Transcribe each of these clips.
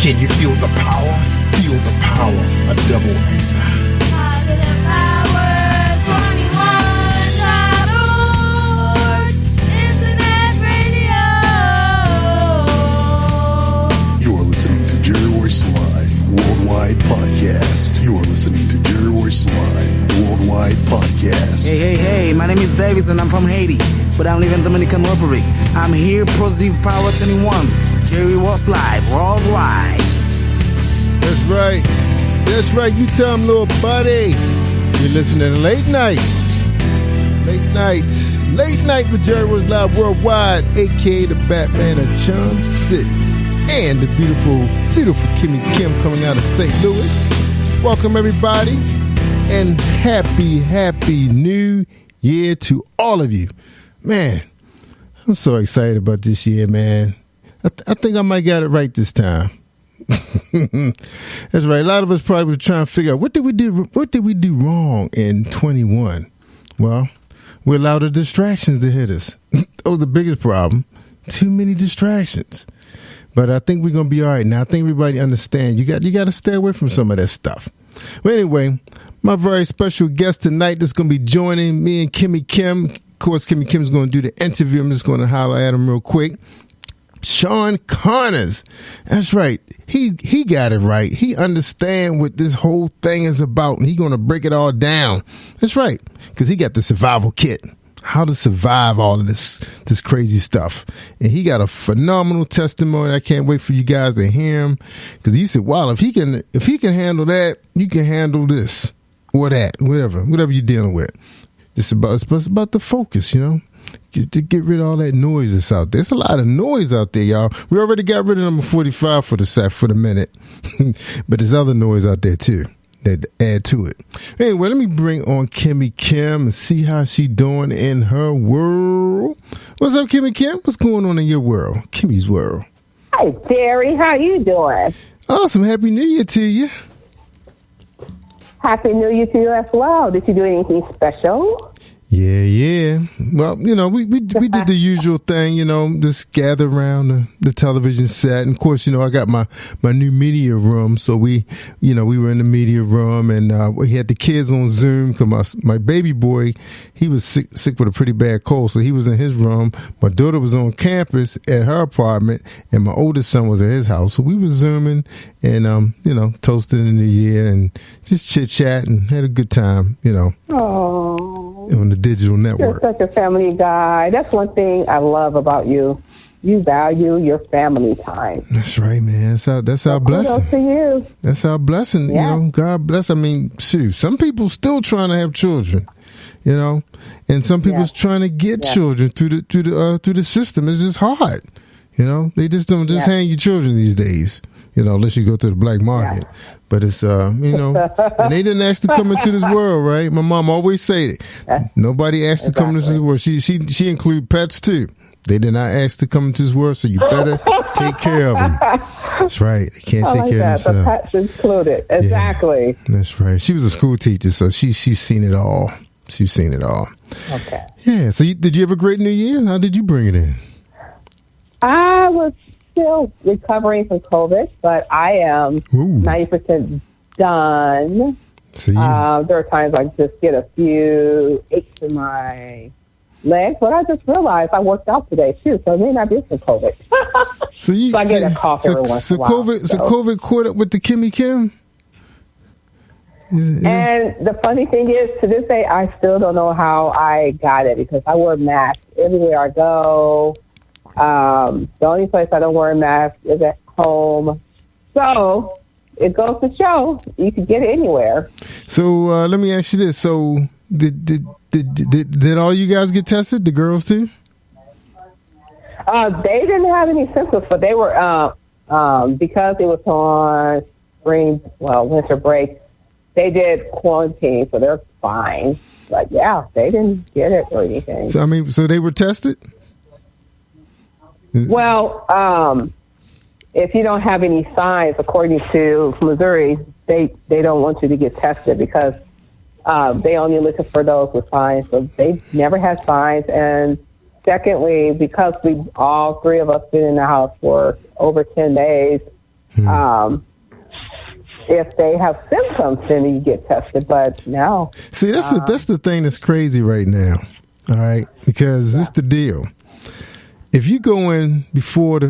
Can you feel the power? Feel the power of double XI. Positive Power 21.org, Internet radio. You are listening to Jerry Royce Live Worldwide Podcast. You are listening to Jerry Royce Live Worldwide Podcast. Hey, my name is Davis and I'm from Haiti, but I'm living in Dominican Republic. I'm here, Positive Power 21, Jerry Royce Live Worldwide. That's right. You tell him, little buddy. You're listening to Late Night with Jerry Royce Live Worldwide, a.k.a. the Batman of Charm City. And the beautiful Kimmie Kim coming out of St. Louis. Welcome, everybody. And happy New Year to all of you. Man, I'm so excited about this year, man. I think I might get it right this time. That's right. A lot of us probably was trying to figure out what did we do wrong in 21. Well, we allowed the distractions to hit us. That was the biggest problem. Too many distractions. But I think we're gonna be all right now. I think everybody understands. You got to stay away from some of that stuff. But anyway, my very special guest tonight is gonna be joining me and Kimmie Kim. Of course, Kimmie Kim is gonna do the interview. I'm just gonna holler at him real quick. Shawn Connors. That's right. He got it right. He understand what this whole thing is about, and he gonna break it all down. That's right, because he got the survival kit. How to survive all of this crazy stuff. And he got a phenomenal testimony. I can't wait for you guys to hear him, because he said, wow, if he can handle that, you can handle this or that, whatever you're dealing with. It's about the focus, you know. To get rid of all that noise that's out there. There's a lot of noise out there, y'all. We already got rid of number 45 for the minute. But there's other noise out there too that add to it. Anyway, let me bring on Kimmie Kim and see how she doing in her world. What's up, Kimmie Kim? What's going on in your world? Kimmie's world. Hi, Jerry. How you doing? Awesome. Happy New Year to you. Happy New Year to you as well. Did you do anything special? Yeah. Well, you know, we did the usual thing, you know, just gather around the television set. And of course, you know, I got my new media room. So we were in the media room, and we had the kids on Zoom because my baby boy, he was sick with a pretty bad cold. So he was in his room. My daughter was on campus at her apartment, and my oldest son was at his house. So we were Zooming and, you know, toasting the new year and just chit chat and had a good time, you know. Oh. On the digital network. You're such a family guy. That's one thing I love about you. You value your family time. That's right, man. That's our blessing. Kudos to you. That's our blessing. Yeah. You know, God bless. I mean, shoot, some people still trying to have children, you know, and some people's trying to get children through the system. It's just hard, you know. They just don't hand you children these days, you know, unless you go to the black market. Yeah. But it's, you know, and they didn't ask to come into this world, right? My mom always say that. Nobody asked to come into this world. She include pets too. They did not ask to come into this world, so you better take care of them. That's right. They can't take care of themselves. The pets included. Exactly. Yeah, that's right. She was a school teacher, so she's seen it all. She's seen it all. Okay. Yeah. So did you have a great New Year? How did you bring it in? I was still recovering from COVID, but I am 90% done. So there are times I just get a few aches in my legs, but I just realized I worked out today too, so it may not be from COVID. So I get a cough every once in a while. COVID caught up with the Kimmie Kim? And the funny thing is, to this day, I still don't know how I got it, because I wear masks everywhere I go. The only place I don't wear a mask is at home. So it goes to show you can get it anywhere. So let me ask you this. So did all you guys get tested, the girls too? They didn't have any symptoms, but they were, because it was on winter break, they did quarantine, so they're fine. But yeah, they didn't get it or anything. So, I mean, so they were tested? Well, if you don't have any signs, according to Missouri, they don't want you to get tested because they only looking for those with signs. So they never had signs. And secondly, because we all three of us been in the house for over 10 days, If they have symptoms, then you get tested. But no. See, that's the thing that's crazy right now. All right, because this is the deal. If you go in before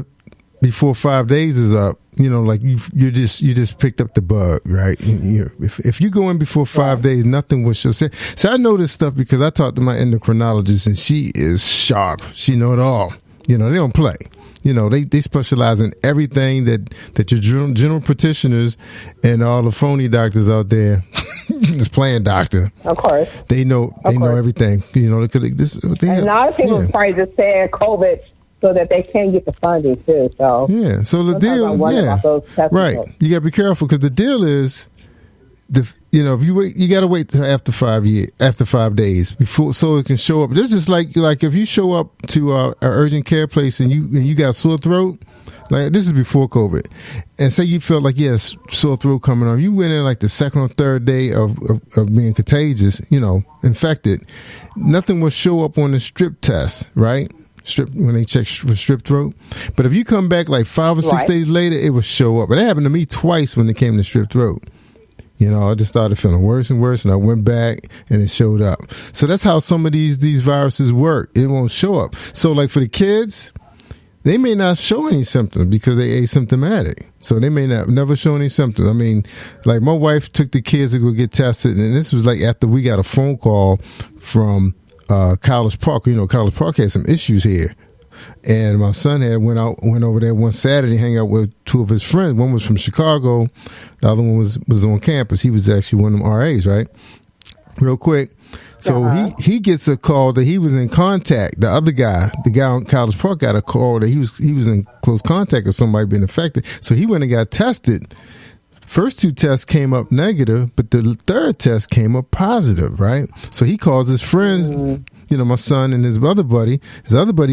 5 days is up, like you just picked up the bug, right? If you go in before 5 days, nothing will show. So I know this stuff because I talked to my endocrinologist, and she is sharp. She know it all. They don't play. They specialize in everything that your general practitioners and all the phony doctors out there, this playing doctor, of course, they know everything. And a lot of people probably just saying COVID so that they can get the funding too. So yeah, so the deal, right? You got to be careful because the deal is, if you wait, you got to wait till after 5 days before so it can show up. This is like if you show up to an urgent care place and you got sore throat, like this is before COVID, and say you felt like you had sore throat coming on, you went in like the second or third day of being contagious, infected, nothing will show up on the strip test, right? When they check for strep throat. But if you come back like 5 or 6 days later, it will show up. But it happened to me twice when it came to strep throat. I just started feeling worse and worse, and I went back and it showed up. So that's how some of these viruses work. It won't show up. So like for the kids, they may not show any symptoms because they're asymptomatic. So they may never show any symptoms. I mean, like my wife took the kids to go get tested, and this was like after we got a phone call from College Park. College Park had some issues here, and my son went over there one Saturday, hang out with two of his friends. One was from Chicago, the other one was on campus. He was actually one of them RAs, right? Real quick. So he gets a call that he was in contact. The other guy, the guy on College Park, got a call that he was in close contact with somebody being affected. So he went and got tested. First 2 tests came up negative, but the third test came up positive, right? So he calls his friends, my son and his other buddy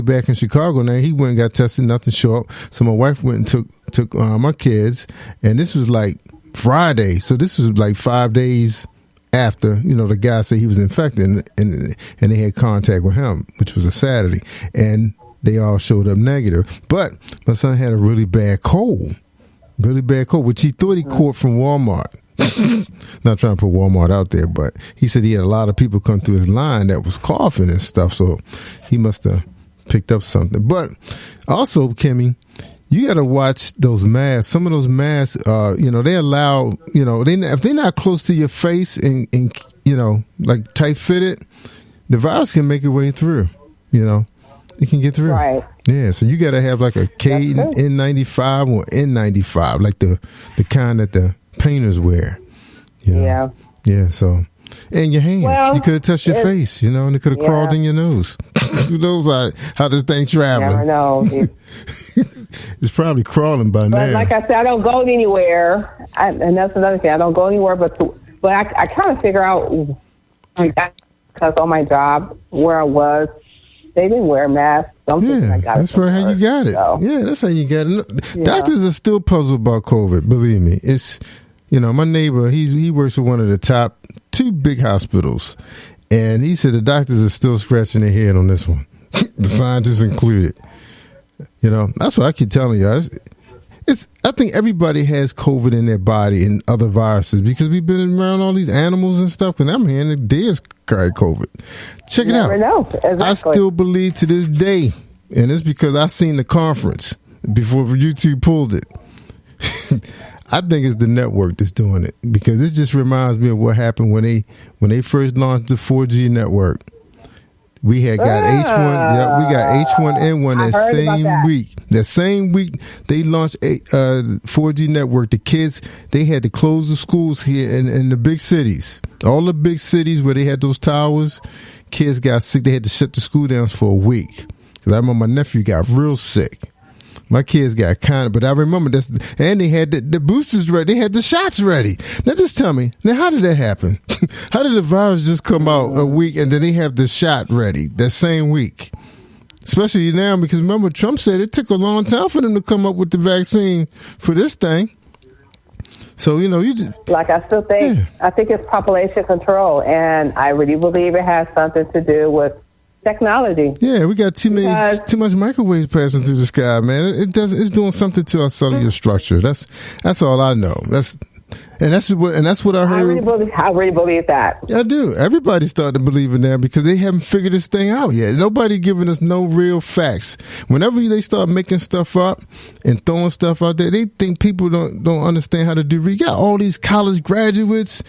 back in Chicago. Now he went and got tested, nothing showed up. So my wife went and took my kids, and this was like Friday. So this was like 5 days after, the guy said he was infected, and they had contact with him, which was a Saturday, and they all showed up negative. But my son had a really bad cold, which he thought he caught from Walmart. Not trying to put Walmart out there, but he said he had a lot of people come through his line that was coughing and stuff, so he must have picked up something. But also, Kimmie, you got to watch those masks. Some of those masks, they allow, if they're not close to your face and like tight fitted, the virus can make its way through. It can get through. Right. Yeah, so you got to have like a N95 or N95, like the kind that the painters wear. Yeah. Yeah, so. And your hands. You could have touched your face, and it could have crawled in your nose. Who knows how this thing's traveling? Never know. It's probably crawling by now. But like I said, I don't go anywhere. And that's another thing. I don't go anywhere, but I kind of figure out, because on my job, where I was, they didn't wear masks. That's probably how you got it. So. Yeah, that's how you got it. Doctors are still puzzled about COVID, believe me. It's, my neighbor, he works for one of the top 2 big hospitals, and he said the doctors are still scratching their head on this one, the scientists included. That's what I keep telling you. I think everybody has COVID in their body and other viruses because we've been around all these animals and stuff, and I'm hearing the deers carry COVID. Check it out. Never know. Exactly. I still believe to this day, and it's because I seen the conference before YouTube pulled it. I think it's the network that's doing it because this just reminds me of what happened when they first launched the 4G network. We had got H1. Yeah, we got H1N1 that same week. That same week they launched a 4G network. The kids, they had to close the schools here in the big cities. All the big cities where they had those towers, kids got sick. They had to shut the school down for a week. Because I remember my nephew got real sick. My kids got but I remember this, and they had the boosters ready. They had the shots ready. Now just tell me, now how did that happen? How did the virus just come out a week and then they have the shot ready that same week? Especially now, because remember Trump said it took a long time for them to come up with the vaccine for this thing. So, you just... Like I still think, I think it's population control, and I really believe it has something to do with technology. Yeah, we got too much microwaves passing through the sky, man. It's doing something to our cellular structure. That's all I know. That's what I heard. I really believe that. I do. Everybody's starting to believe in that because they haven't figured this thing out yet. Nobody giving us no real facts. Whenever they start making stuff up and throwing stuff out there, they think people don't understand how to do. You got all these college graduates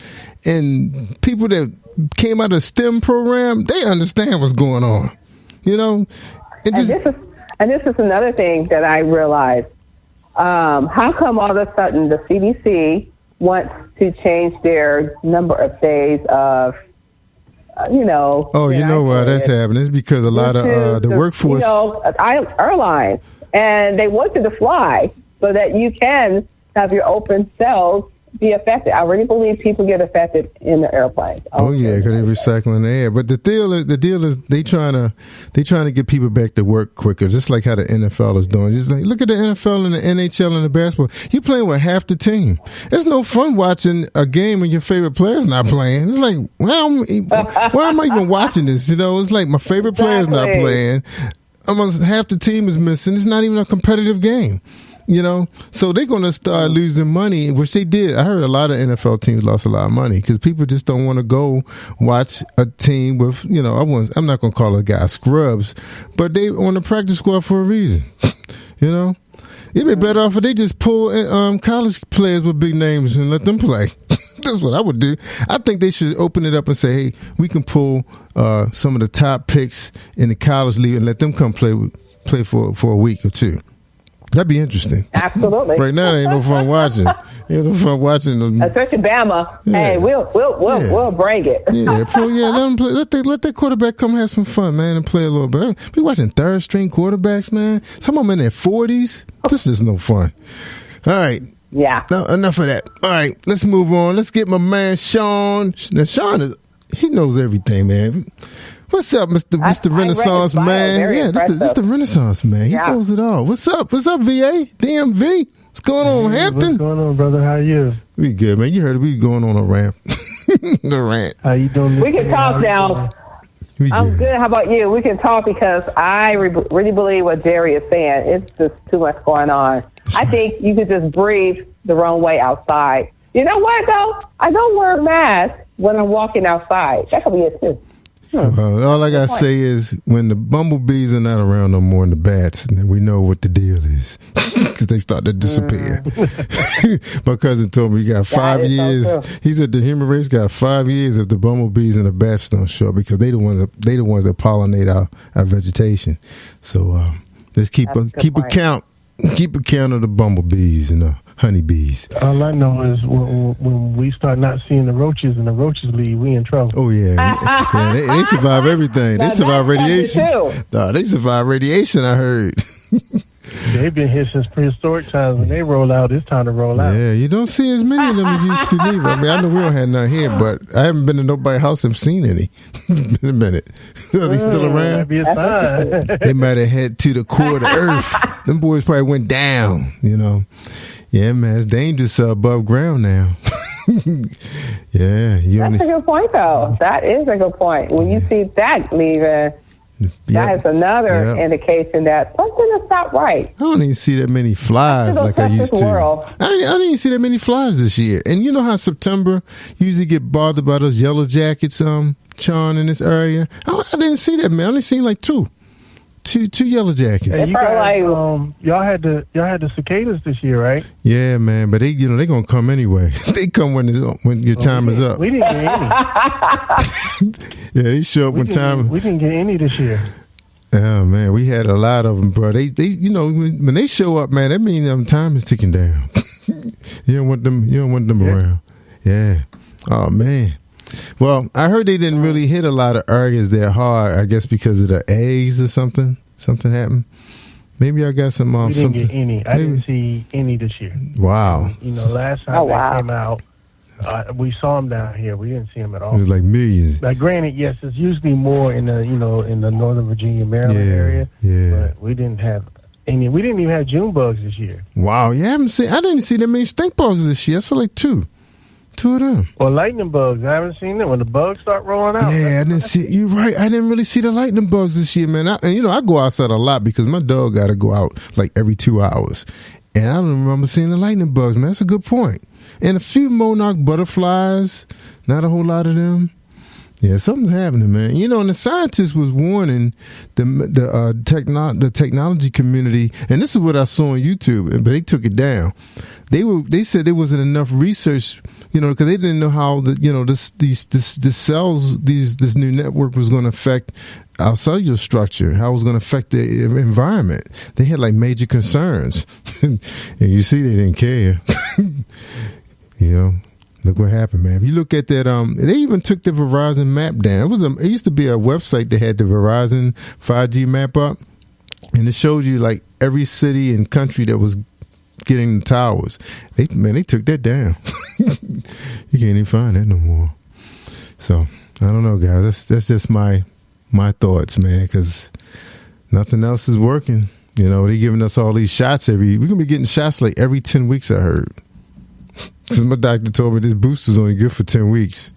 and people that came out of the STEM program. They understand what's going on. You know, and this is another thing that I realized. How come all of a sudden the CDC wants to change their number of days of, Oh, you know why that's happening? It's because a lot of the workforce, airlines, and they want you to fly so that you can have your open cells be affected. I really believe people get affected in the airplanes. Oh yeah, because they're recycling the air. But the deal is they trying to get people back to work quicker, just like how the NFL is doing. Just like look at the NFL and the NHL and the basketball. You playing with half the team. It's no fun watching a game when your favorite player's not playing. It's like, why am I even watching this? It's like my favorite player's not playing. Almost half the team is missing. It's not even a competitive game. So they're going to start losing money, which they did. I heard a lot of NFL teams lost a lot of money because people just don't want to go watch a team with, I'm not going to call a guy scrubs, but they on the practice squad for a reason. It'd be better off if they just pull college players with big names and let them play. That's what I would do. I think they should open it up and say, hey, we can pull some of the top picks in the college league and let them come play for a week or two. That'd be interesting. Absolutely. Right now, there ain't no fun watching. Ain't no fun watching them. Especially Bama. Yeah. Hey, we'll bring it. Let them play. Let that quarterback come have some fun, man, and play a little bit. We watching third string quarterbacks, man. Some of them in their 40s. This is no fun. All right. Yeah. No, enough of that. All right, let's move on. Let's get my man Shawn. Now, Shawn he knows everything, man. What's up, Mr. Renaissance man? Yeah, this the Renaissance man. He knows it all. What's up? What's up, VA? DMV? What's going on, Hampton? What's going on, brother? How are you? We good, man. You heard we going on a rant. The rant. How you doing? We can talk now. I'm good. How about you? We can talk because I really believe what Jerry is saying. It's just too much going on. I think you could just breathe the wrong way outside. You know what, though? I don't wear a mask when I'm walking outside. That could be it, too. All I gotta say is when the bumblebees are not around no more and the bats, then we know what the deal is because they start to disappear. My cousin told me he got 5 years. So he said the human race got 5 years if the bumblebees and the bats don't show up because they the ones that pollinate our vegetation. So let's keep a count of the bumblebees and the honeybees. All I know is when we start not seeing the roaches and the roaches leave, we in trouble. Oh yeah, they survive everything. They survive radiation. No, they survive radiation. I heard. They've been here since prehistoric times. When they roll out, it's time to roll out. Yeah, you don't see as many of them as you used to neither. I mean, I know we don't have none here, but I haven't been to nobody's house and seen any. Been a minute. Are they still around? That'd be a sign. They might have had to the core of the earth. Them boys probably went down, Yeah, man, it's dangerous above ground now. Yeah. That's a good point, though. That is a good point. When you see that leaving, that is another indication that something is not right. I don't even see that many flies like I used to. I didn't even see that many flies this year. And you know how September usually get bothered by those yellow jackets, Shawn, in this area? I didn't see that, man. I only seen like two yellow jackets. Hey, you guys, y'all had the cicadas this year, right? Yeah, man. But they gonna come anyway. They come when your time is up. We didn't get any. Yeah, they show up when time. We didn't get any this year. Oh man, we had a lot of them, bro. They when they show up, man, that means time is ticking down. You don't want them around. Yeah. Oh man. Well, I heard they didn't really hit a lot of areas that hard. I guess because of the eggs or something. Something happened. Maybe I got some. We didn't get any. I didn't see any this year. Wow. Last time they came out, we saw them down here. We didn't see them at all. It was like millions. Now, granted, yes, it's usually more in the in the Northern Virginia, Maryland area. Yeah. But we didn't have any. We didn't even have June bugs this year. Wow. Yeah, I didn't see that many stink bugs this year. I saw like two Two of them. Or lightning bugs. I haven't seen them when the bugs start rolling out. Yeah, I didn't see. You're right. I didn't really see the lightning bugs this year, man. I go outside a lot because my dog got to go out like every 2 hours, and I don't remember seeing the lightning bugs, man. That's a good point. And a few monarch butterflies. Not a whole lot of them. Yeah, something's happening, man. And the scientists was warning the technology community, and this is what I saw on YouTube, but they took it down. They said there wasn't enough research, because they didn't know how the cells, this new network was going to affect our cellular structure, how it was going to affect the environment. They had like major concerns, and you see they didn't care. Look what happened, man. If you look at that, they even took the Verizon map down. It used to be a website that had the Verizon 5G map up, and it showed you like every city and country that was getting the towers. They took that down. You can't even find that no more. So I don't know, guys. That's just my thoughts, man. Because nothing else is working. They giving us all these shots we're gonna be getting shots like every 10 weeks. I heard. Because my doctor told me this booster's only good for 10 weeks.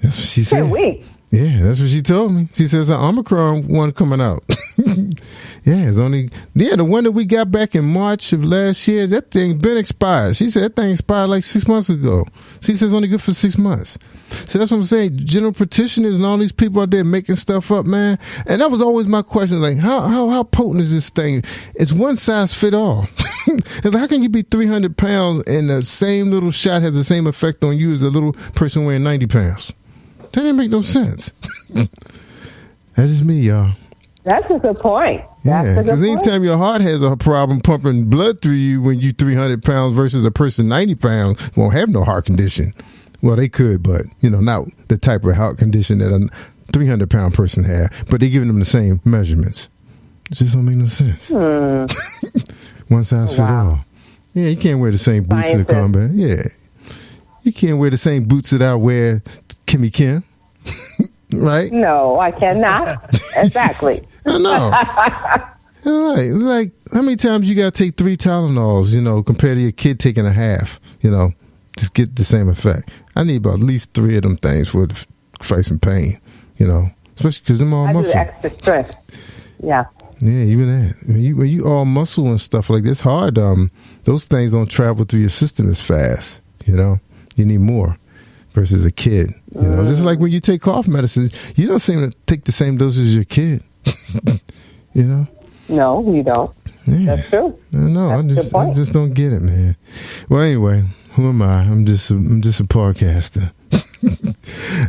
That's what she said. 10 weeks? Yeah, that's what she told me. She says the Omicron one coming out. The one that we got back in March of last year, that thing been expired. She said that thing expired like 6 months ago. She says it's only good for 6 months. So that's what I'm saying. General practitioners and all these people out there making stuff up, man. And that was always my question, like, how potent is this thing? It's one size fit all. It's like, how can you be 300 pounds and the same little shot has the same effect on you as a little person weighing 90 pounds? That didn't make no sense. That's just me, y'all. That's a good point. Yeah, because anytime your heart has a problem pumping blood through you when you 300 pounds versus a person 90 pounds won't have no heart condition. Well, they could, but, not the type of heart condition that a 300-pound person had. But they're giving them the same measurements. It just don't make no sense. One size fit all. Yeah, you can't wear the same boots in the combat. Yeah. You can't wear the same boots that I wear, Kimmie Kim. Right? No, I cannot. Exactly. I know. All right. It's like, how many times you got to take 3 Tylenols, compared to your kid taking a half, just get the same effect. I need about at least 3 of them things for fight some pain, especially because them all muscle. I do extra strength. Yeah. Yeah, even that. When you all muscle and stuff like this, hard. Those things don't travel through your system as fast. You need more versus a kid. Just like when you take cough medicines, you don't seem to take the same dose as your kid. No, you don't. Yeah. That's true. I just don't get it, man. Well, anyway, who am I? I'm just a podcaster.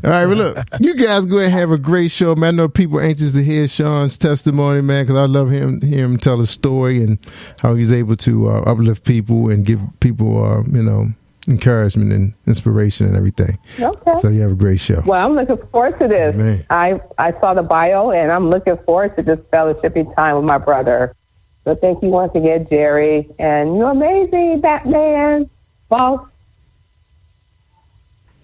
All right, well, look, you guys go ahead and have a great show, man. I know people are anxious to hear Shawn's testimony, man, because I love hear him tell his story and how he's able to uplift people and give people, encouragement and inspiration and everything. Okay. So you have a great show. Well, I'm looking forward to this. Man. I saw the bio, and I'm looking forward to this fellowshipping time with my brother. So thank you once again, Jerry. And you're amazing, Batman, boss.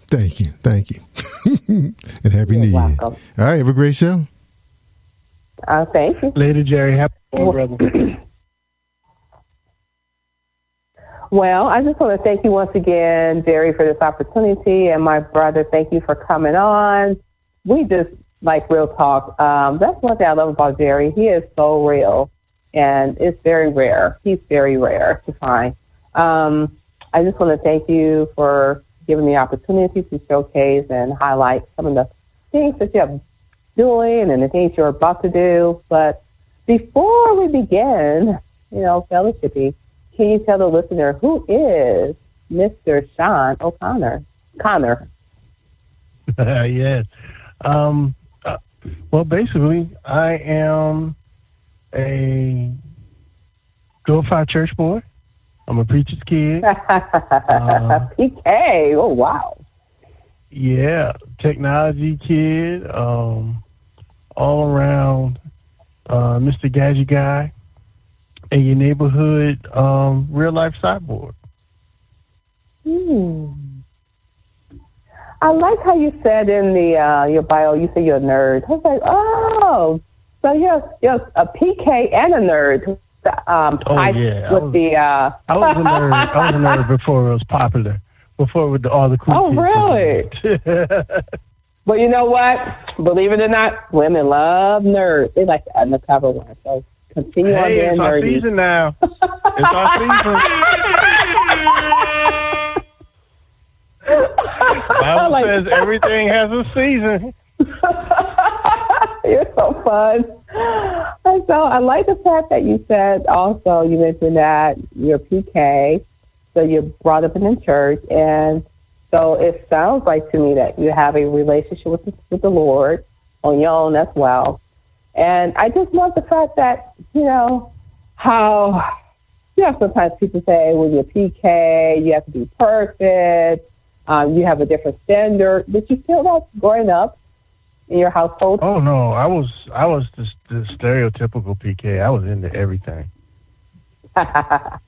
Thank you. And Happy New Year. All right, have a great show. Thank you. Later, Jerry. Happy New Year, brother. Well, I just want to thank you once again, Jerry, for this opportunity. And my brother, thank you for coming on. We just like real talk. That's one thing I love about Jerry. He is so real, and it's very rare. He's very rare to find. I just want to thank you for giving me the opportunity to showcase and highlight some of the things that you're doing and the things you're about to do. But before we begin, fellowshipping, can you tell the listener who is Mr. Shawn Connors? Yes. Well, basically, I am a glorified church boy. I'm a preacher's kid. PK. Oh, wow. Yeah. Technology kid. All around Mr. Gadget guy. And your neighborhood real life cyborg. I like how you said in the your bio, you say you're a nerd. I was like, oh, so you're a PK and a nerd. I was a nerd. I was a nerd before it was popular. before with all the cool kids. Oh, really? Well, you know what? Believe it or not, women love nerds. They like the undercover one. So continue on being nerdy. It's our season now. It's our season. Bible says everything has a season. You're so fun. And so I like the fact that you said also, you mentioned that you're PK, so you're brought up in the church, and so it sounds like to me that you have a relationship with the Lord on your own as well. And I just love the fact that, how, sometimes people say when you're PK, you have to be perfect, you have a different standard. Did you feel that growing up in your household? Oh, no, I was the stereotypical PK. I was into everything. I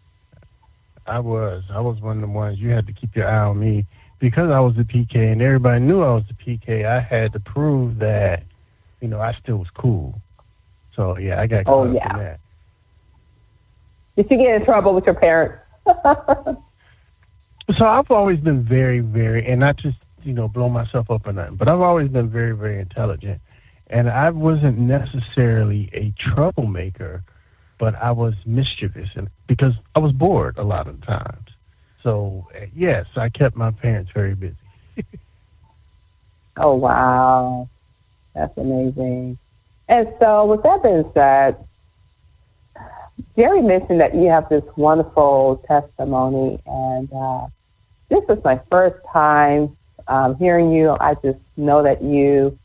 was one of the ones you had to keep your eye on me. Because I was the PK and everybody knew I was the PK, I had to prove that, I still was cool. So, yeah, I got caught up in that. Did you get in trouble with your parents? So I've always been very, very, and not just, blow myself up or nothing, but I've always been very, very intelligent. And I wasn't necessarily a troublemaker, but I was mischievous because I was bored a lot of the times. So, yes, I kept my parents very busy. Oh, wow. That's amazing. And so with that being said, Jerry mentioned that you have this wonderful testimony, and this is my first time hearing you. I just know that you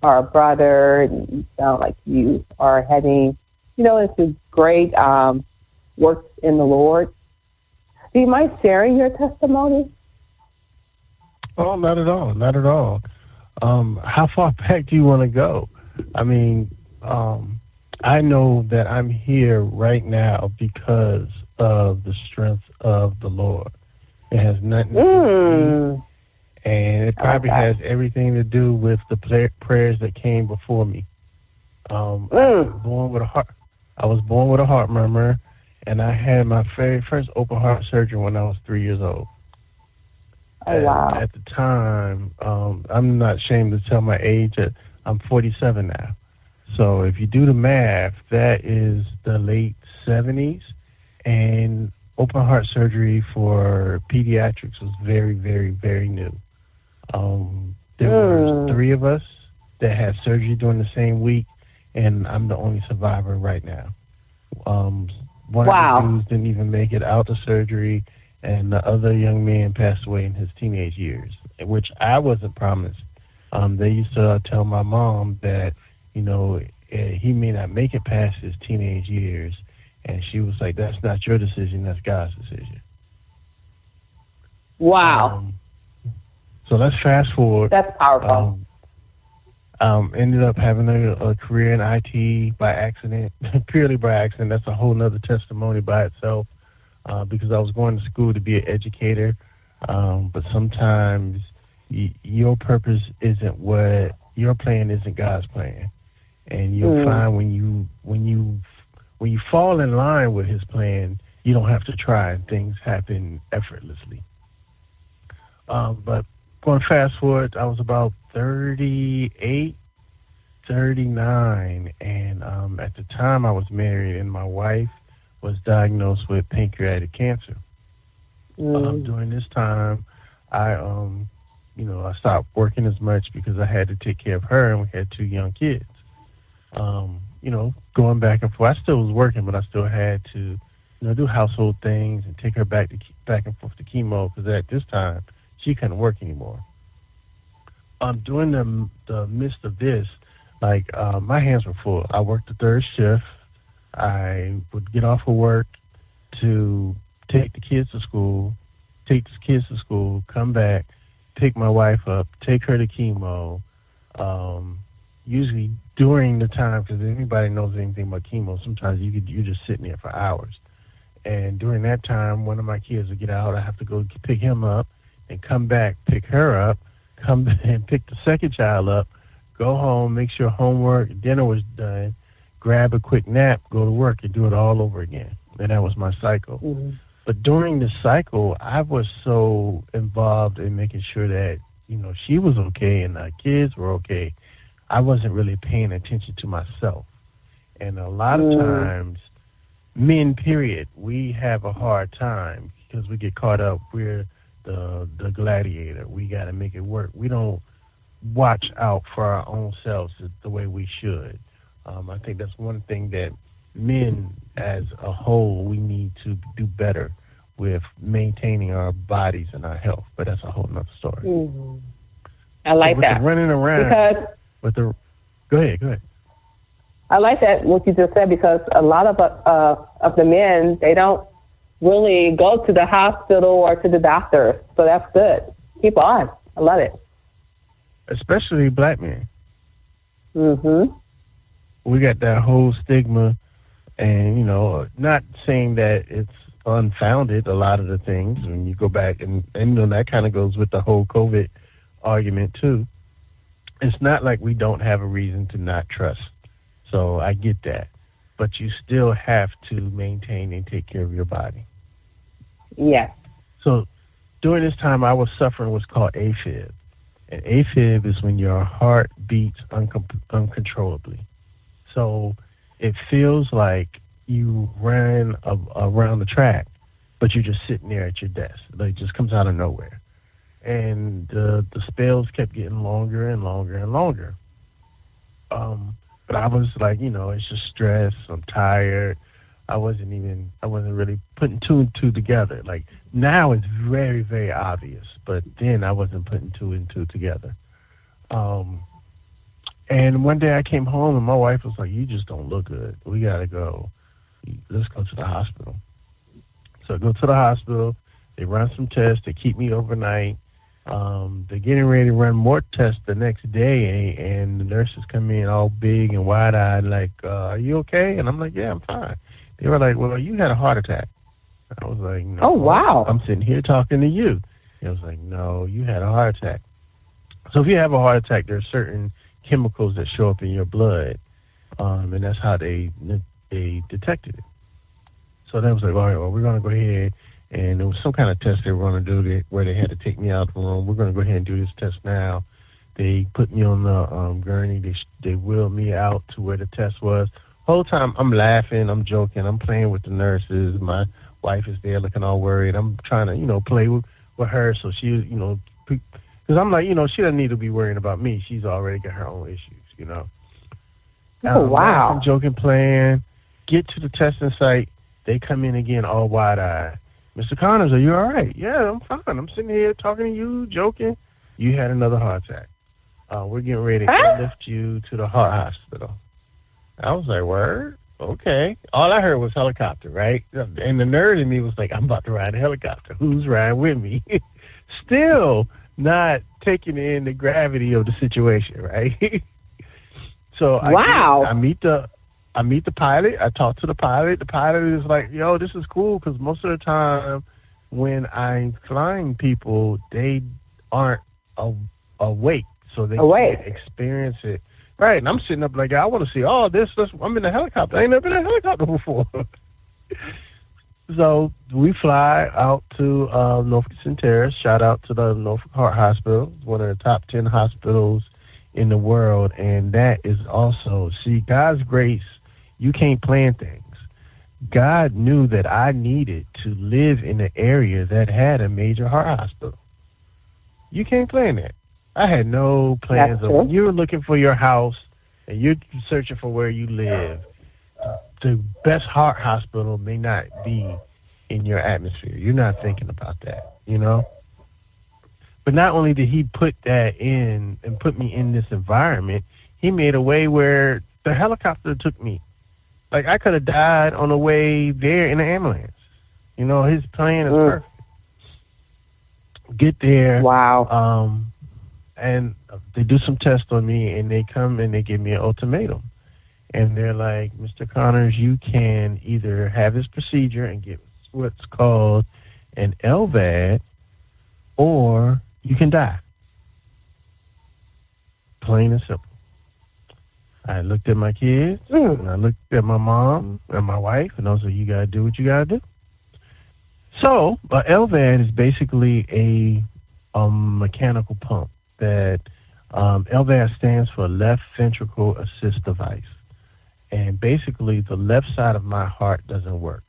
are a brother, and you sound like you are heading, into great work in the Lord. Do you mind sharing your testimony? Oh, not at all. Not at all. How far back do you want to go? I mean, I know that I'm here right now because of the strength of the Lord. It has nothing to do with me, and it probably has everything to do with the prayers that came before me. I was born with a heart murmur. And I had my very first open heart surgery when I was 3 years old. Oh, wow. At the time, I'm not ashamed to tell my age. I'm 47 now. So if you do the math, that is the late 70s. And open heart surgery for pediatrics was very, very, very new. There were 3 of us that had surgery during the same week, and I'm the only survivor right now. One of the dudes didn't even make it out of surgery, and the other young man passed away in his teenage years, which I wasn't promised. They used to tell my mom that, he may not make it past his teenage years, and she was like, that's not your decision, that's God's decision. Wow. So let's fast forward. That's powerful. Ended up having a career in IT by accident, purely by accident. That's a whole nother testimony by itself, because I was going to school to be an educator, but sometimes your purpose isn't what your plan isn't God's plan, and you'll find when you fall in line with His plan, you don't have to try, and things happen effortlessly. But going fast forward, I was about 38, 39, and at the time I was married, and my wife was diagnosed with pancreatic cancer. During this time, I stopped working as much because I had to take care of her, and we had 2 young kids. Going back and forth, I still was working, but I still had to, do household things and take her back and forth to chemo, because at this time she couldn't work anymore. During the midst of this, my hands were full. I worked the 3rd shift. I would get off of work to take the kids to school, come back, pick my wife up, take her to chemo. Usually during the time, because if anybody knows anything about chemo, sometimes you're just sitting there for hours. And during that time, one of my kids would get out. I have to go pick him up and come back, pick her up, come and pick the second child up, go home, make sure homework, dinner was done, grab a quick nap, go to work, and do it all over again. And that was my cycle. But during the cycle, I was so involved in making sure that, she was okay and our kids were okay. I wasn't really paying attention to myself. And a lot of times, men, period, we have a hard time because we get caught up. We're the gladiator. We got to make it work. We don't watch out for our own selves the way we should. I think that's one thing that men as a whole, we need to do better with maintaining our bodies and our health. But that's a whole nother story. Mm-hmm. I like so that. Running around because go ahead. I like that what you just said, because a lot of the men, they don't really go to the hospital or to the doctor. So that's good. Keep on. I love it. Especially black men. Mm-hmm. We got that whole stigma, and, not saying that it's unfounded, a lot of the things, when you go back, and that kind of goes with the whole COVID argument, too. It's not like we don't have a reason to not trust. So I get that. But you still have to maintain and take care of your body. Yes. So during this time, I was suffering what's called AFib. And AFib is when your heart beats uncontrollably. So it feels like you ran around the track, but you're just sitting there at your desk. Like, it just comes out of nowhere. And the spells kept getting longer and longer and longer. But I was like, it's just stress. I'm tired. I wasn't really putting two and two together. Like, now it's very, very obvious, but then I wasn't putting two and two together. And one day I came home and my wife was like, "You just don't look good. We got to go. Let's go to the hospital." So I go to the hospital. They run some tests. They keep me overnight. They're getting ready to run more tests the next day, and the nurses come in all big and wide-eyed, like, "Are you okay?" And I'm like, "Yeah, I'm fine." They were like, "Well, you had a heart attack." I was like, "No." Oh, wow. I'm sitting here talking to you. It was like, "No, you had a heart attack." So if you have a heart attack, there are certain chemicals that show up in your blood, and that's how they detected it. So they was like, "All right, well, we're going to go ahead," and there was some kind of test they were going to do where they had to take me out of the room. We're going to go ahead and do this test now. They put me on the gurney. They wheeled me out to where the test was. Whole time I'm laughing, I'm joking, I'm playing with the nurses. My wife is there looking all worried. I'm trying to, play with her so she, because I'm like, she doesn't need to be worrying about me. She's already got her own issues, Oh, wow. I'm joking, playing. Get to the testing site. They come in again all wide-eyed. "Mr. Connors, are you all right?" "Yeah, I'm fine. I'm sitting here talking to you, joking. You had another heart attack. We're getting ready to lift you to the heart hospital." I was like, "Word? Okay." All I heard was helicopter, right? And the nerd in me was like, "I'm about to ride a helicopter. Who's riding with me?" Still not taking in the gravity of the situation, right? So wow. I meet the pilot. I talk to the pilot. The pilot is like, "Yo, this is cool," because most of the time when I'm flying people, they aren't awake, so they can't experience it. Right, and I'm sitting up like, I want to see all this. I'm in a helicopter. I ain't never been in a helicopter before. So we fly out to Norfolk St. Terrace. Shout out to the Norfolk Heart Hospital. It's one of the top 10 hospitals in the world. And that is also, see, God's grace, you can't plan things. God knew that I needed to live in an area that had a major heart hospital. You can't plan that. I had no plans of when you're looking for your house and you're searching for where you live. The best heart hospital may not be in your atmosphere. You're not thinking about that, But not only did he put that in and put me in this environment, he made a way where the helicopter took me. Like, I could have died on the way there in the ambulance. His plan is perfect. Get there. Wow. And they do some tests on me, and they come and they give me an ultimatum. And they're like, "Mr. Connors, you can either have this procedure and get what's called an LVAD, or you can die." Plain and simple. I looked at my kids, and I looked at my mom and my wife, and I was like, "You got to do what you got to do." So, LVAD is basically a mechanical pump that LVAD stands for left ventricle assist device. And basically, the left side of my heart doesn't work.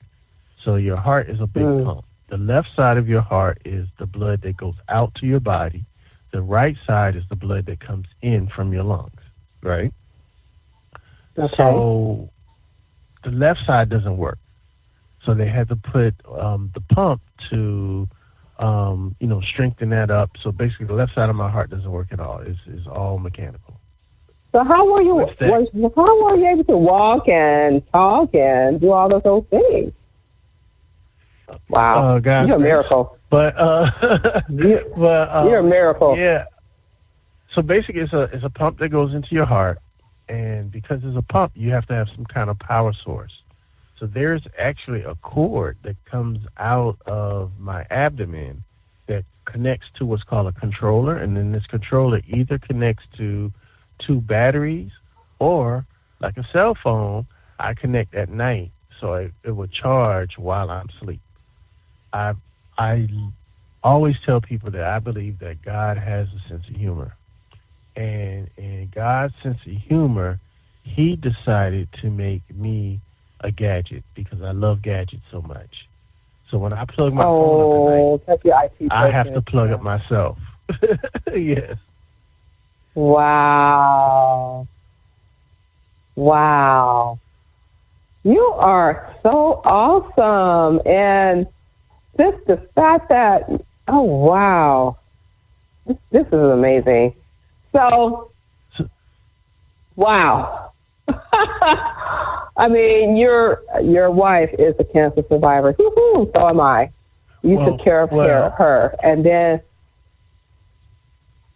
So your heart is a big pump. The left side of your heart is the blood that goes out to your body. The right side is the blood that comes in from your lungs, right? Okay. So the left side doesn't work. So they had to put the pump to, strengthen that up. So basically, the left side of my heart doesn't work at all. It's all mechanical. So how were you able to walk and talk and do all of those things? Wow, you're a miracle. But you're a miracle. Yeah. So basically, it's a pump that goes into your heart, and because it's a pump, you have to have some kind of power source. So there's actually a cord that comes out of my abdomen that connects to what's called a controller, and then this controller either connects to 2 batteries or, like a cell phone, I connect at night so it will charge while I'm asleep. I always tell people that I believe that God has a sense of humor. And in God's sense of humor, he decided to make me a gadget because I love gadgets so much. So when I plug my phone up at night, I have to plug up myself. Yes. Wow. You are so awesome. And just the fact that, oh, wow. This is amazing. So, wow. I mean, your wife is a cancer survivor. So am I. You took care of her. And then...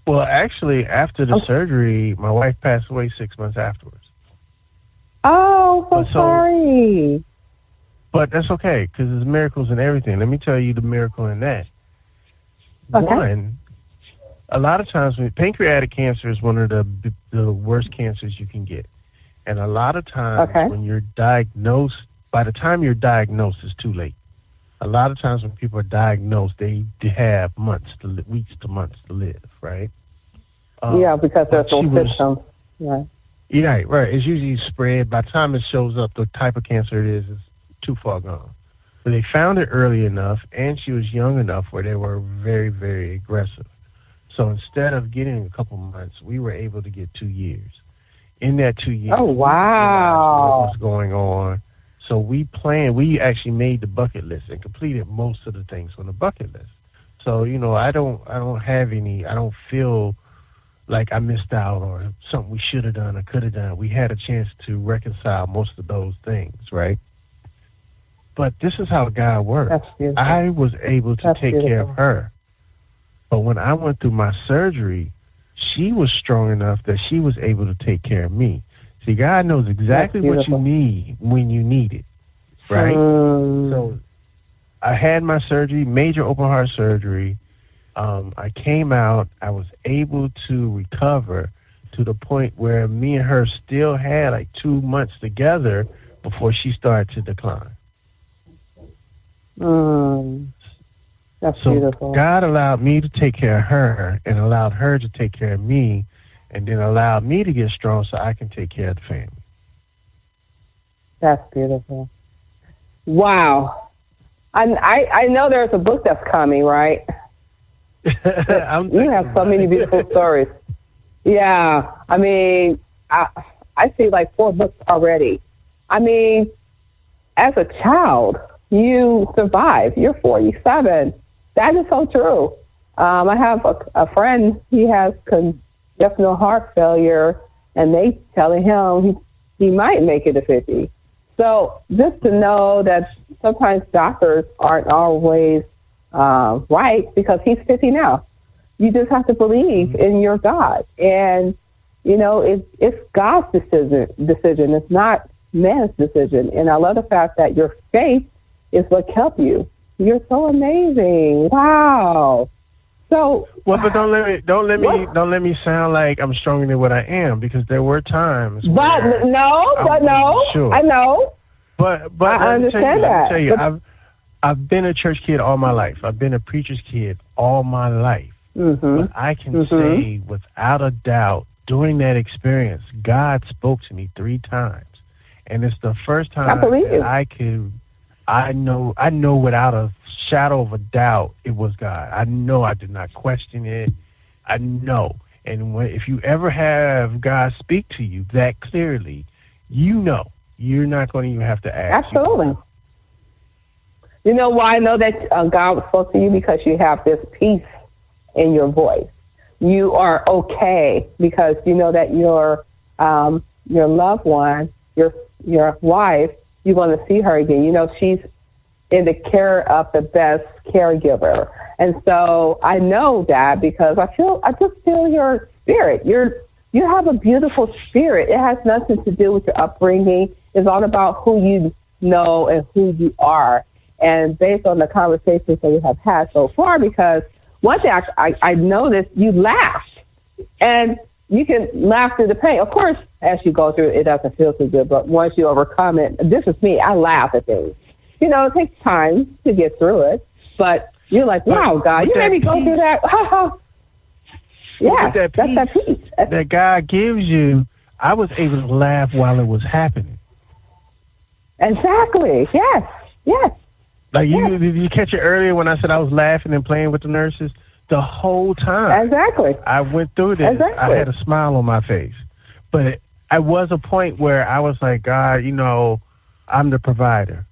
Well, actually, after the surgery, my wife passed away 6 months afterwards. Oh, sorry. But that's okay, because there's miracles in everything. Let me tell you the miracle in that. Okay. One, a lot of times, pancreatic cancer is one of the worst cancers you can get. And a lot of times when you're diagnosed, by the time you're diagnosed, it's too late. A lot of times when people are diagnosed, they have weeks to months to live, right? Because there's no symptoms. Right. Yeah, right. It's usually spread. By the time it shows up, the type of cancer it is too far gone. But they found it early enough, and she was young enough where they were very, very aggressive. So instead of getting a couple months, we were able to get 2 years. In that 2 years, oh, wow, what was going on? So we actually made the bucket list and completed most of the things on the bucket list. So, I don't feel like I missed out or something we should have done or could have done. We had a chance to reconcile most of those things, right? But this is how God works. I was able to take care of her. But when I went through my surgery, she was strong enough that she was able to take care of me. See, God knows exactly what you need when you need it, right? So I had my surgery, major open heart surgery. I came out. I was able to recover to the point where me and her still had like 2 months together before she started to decline. That's so beautiful. God allowed me to take care of her and allowed her to take care of me, and then allowed me to get strong so I can take care of the family. That's beautiful. Wow. I know there's a book that's coming, right? You have so many beautiful stories. Yeah. I mean, I see like 4 books already. I mean, as a child, you survived. You're 47. That is so true. I have a friend, he has congestional heart failure, and they telling him he might make it to 50. So just to know that sometimes doctors aren't always right, because he's 50 now. You just have to believe in your God. And, it's God's decision. It's not man's decision. And I love the fact that your faith is what kept you. You're so amazing. Wow. So but don't let me sound like I'm stronger than what I am, because there were times. No. Sure. I know. But I understand that. Let me tell you, I've been a church kid all my life. I've been a preacher's kid all my life. But I can say without a doubt, during that experience, God spoke to me 3 times. And it's the first time that I know without a shadow of a doubt it was God. I know I did not question it. I know. And if you ever have God speak to you that clearly, you know you're not going to even have to ask. Absolutely. You know why I know that God spoke to you? Because you have this peace in your voice. You are okay because you know that your loved one, your wife, you're going to see her again. You know, she's in the care of the best caregiver. And so I know that because I just feel your spirit. You have a beautiful spirit. It has nothing to do with your upbringing. It's all about who you know and who you are. And based on the conversations that we have had so far, because one thing I noticed, you laughed. And you can laugh through the pain. Of course, as you go through it, it doesn't feel so good. But once you overcome it, this is me. I laugh at things. You know, it takes time to get through it. But you're like, wow, God, you made me go through that. Yeah, that's that peace. That God gives you, I was able to laugh while it was happening. Exactly. Yes. Like, did you catch it earlier when I said I was laughing and playing with the nurses? The whole time. Exactly. I went through this. Exactly. I had a smile on my face. But I was a point where I was like, God, you know, I'm the provider.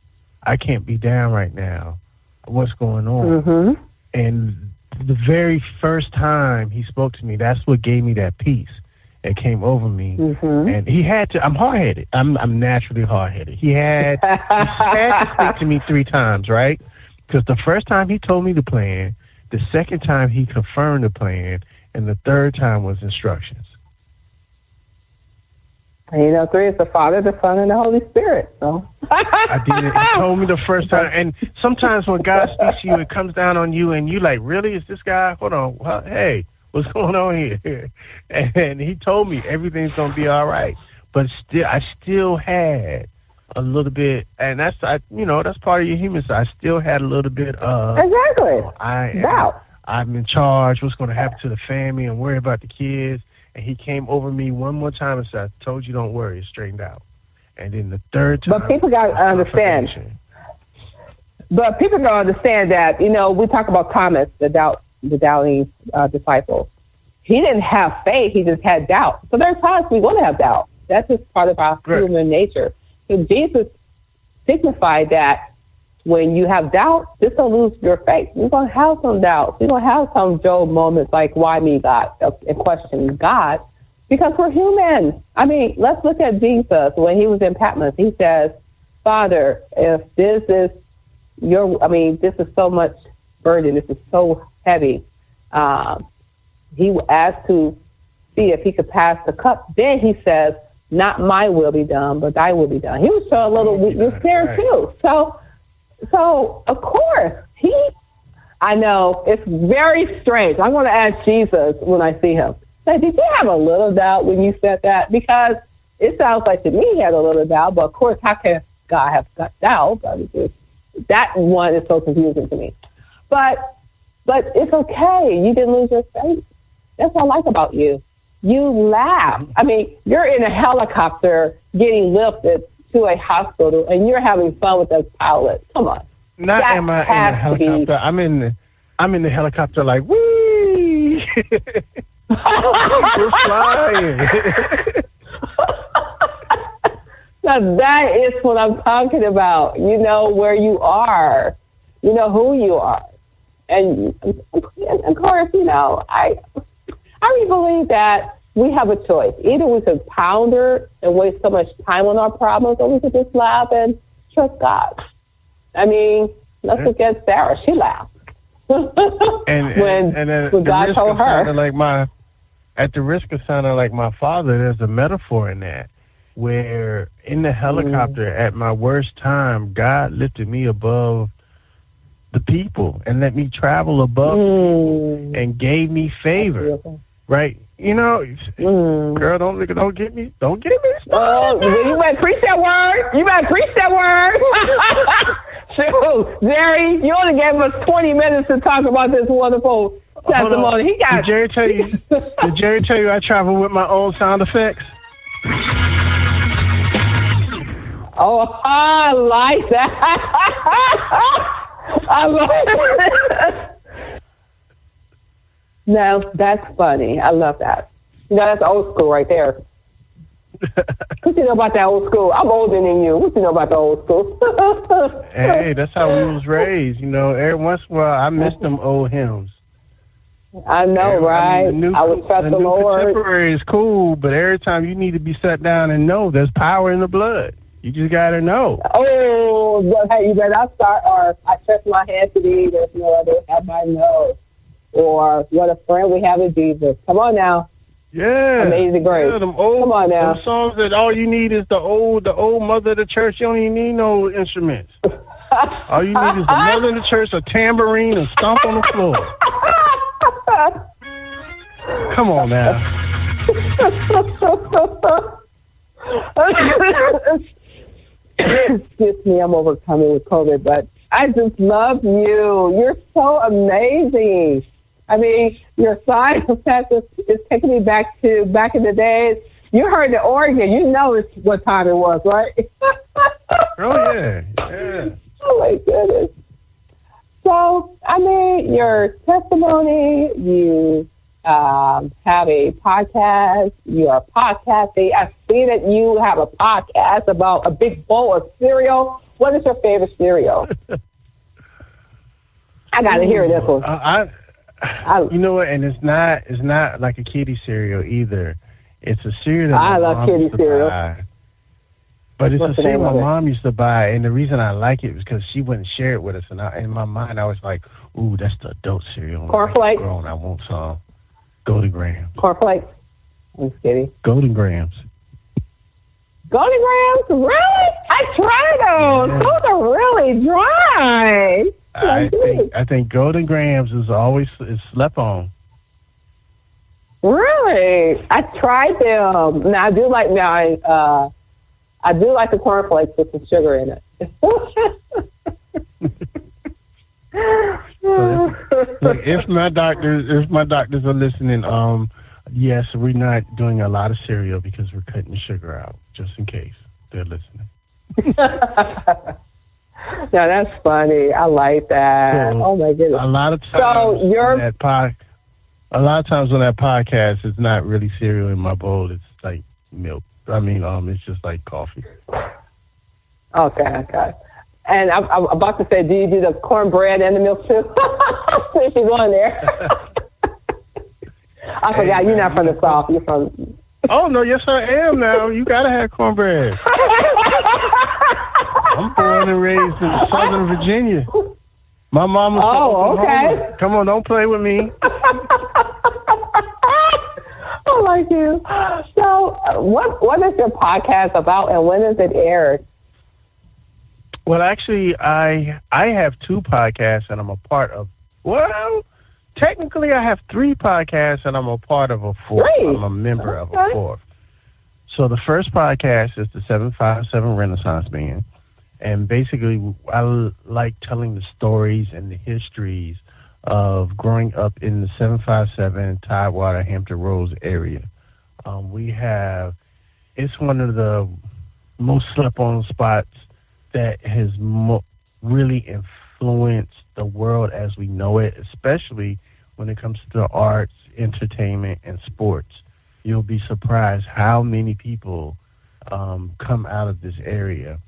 I can't be down right now. What's going on? And the very first time he spoke to me, that's what gave me that peace. It came over me. And he had to, I'm hard-headed. I'm naturally hard-headed. He had to speak to me 3 times, right? Because the first time he told me the plan, the second time he confirmed the plan, and the third time was instructions. And you know, 3 is the Father, the Son, and the Holy Spirit. So I did it. He told me the first time. And sometimes when God speaks to you, it comes down on you, and you like, really? Is this guy? Hold on. Hey, what's going on here? And he told me everything's going to be all right. But I still had a little bit, and that's part of your human side. I still had a little bit of doubt. I'm in charge. What's going to happen to the family? And worry about the kids. And he came over me one more time and said, I told you don't worry, it's straightened out. And then the third time. But people got to understand. But people got to understand that, you know, we talk about Thomas, the doubting disciple. He didn't have faith, he just had doubt. So there's times we want to have doubt. That's just part of our human nature. So Jesus signified that when you have doubt, just don't lose your faith. You're going to have some doubts. You're going to have some Job moments like, why me, God? And questioning God, because we're human. I mean, let's look at Jesus when he was in Patmos. He says, Father, if this is this is so much burden. This is so heavy. He asked to see if he could pass the cup. Then he says, not my will be done, but thy will be done. He was showing a little weakness there too. So, of course, I know, it's very strange. I'm going to ask Jesus when I see him. Say, did you have a little doubt when you said that? Because it sounds like to me he had a little doubt, but of course, how can God have doubt? I mean, that one is so confusing to me. But it's okay. You didn't lose your faith. That's what I like about you. You laugh. I mean, you're in a helicopter getting lifted to a hospital, and you're having fun with those pilots. Come on. Not am I in the helicopter. I'm in the helicopter like, whee! We're flying. Now that is what I'm talking about. You know where you are. You know who you are. And of course, you know, I really believe that we have a choice. Either we could pounder and waste so much time on our problems, or we could just laugh and trust God. I mean, let's look at Sarah. She laughed. when God told her. At the risk of sounding like my father, there's a metaphor in that, where in the helicopter at my worst time, God lifted me above the people and let me travel above and gave me favor. Right? You know, girl, don't get me started. You better preach that word. Shoot, Jerry, you only gave us 20 minutes to talk about this wonderful testimony. He got. Did Jerry tell you I travel with my own sound effects? Oh, I like that. I like it. No, that's funny. I love that. That's old school right there. What you know about that old school? I'm older than you. What you know about the old school? Hey, that's how we was raised. You know, every once in a while, I miss them old hymns. I know, right? I would trust the Lord. Contemporary is cool, but every time you need to be sat down and know there's power in the blood. You just got to know. Oh, hey, you better not start, or I trust my hand to thee, there's no other have I know. Or what a friend we have in Jesus. Come on now. Yeah. Amazing grace. Yeah, them old, come on now. Them songs that all you need is the old mother of the church. You don't even need no instruments. All you need is the mother of the church, a tambourine, and stomp on the floor. Come on now. Excuse me, I'm overcoming with COVID, but I just love you. You're so amazing. I mean, your side effect is taking me back in the days. You heard the organ. You know what time it was, right? Oh, yeah. Yeah. Oh, my goodness. So, I mean, your testimony, you have a podcast. You are podcasting. I see that you have a podcast about a big bowl of cereal. What is your favorite cereal? I got to hear this one. You know what? And it's not like a kiddie cereal either. It's a cereal that I love kiddie cereal. Buy. But it's a cereal my mom used to buy, and the reason I like it is because she wouldn't share it with us. And in my mind, I was like, "Ooh, that's the adult cereal." Cornflakes. Grown, I want some. Golden Grams. Cornflakes. I'm just kidding. Golden Grams. Golden Grams? Really? I tried those. Yeah. Those are really dry. I think Golden Grams is slept on. Really? I tried them. Now I do like the cornflakes with some sugar in it. Look, if my doctors are listening, yes, we're not doing a lot of cereal because we're cutting the sugar out, just in case they're listening. No, that's funny. I like that. So, oh my goodness! A lot of times on that podcast, it's not really cereal in my bowl. It's like milk. I mean, it's just like coffee. Okay. And I'm about to say, do you do the cornbread and the milk too? Since you're going there. I forgot, you're not from the South. You're from... Oh, no, yes, I am now. You got to have cornbread. I'm born and raised in Southern Virginia. My mama... Oh, okay. Come on, don't play with me. I like you. So, what is your podcast about, and when is it aired? Well, actually, I have two podcasts, and I'm a part of. Well, technically, I have three podcasts, and I'm a part of a fourth. Three? I'm a member of a fourth. So the first podcast is the 757 Renaissance Band, and basically, I like telling the stories and the histories of growing up in the 757 Tidewater, Hampton Roads area. It's one of the most slept-on spots that has really influenced the world as we know it, especially when it comes to the arts, entertainment, and sports. You'll be surprised how many people come out of this area,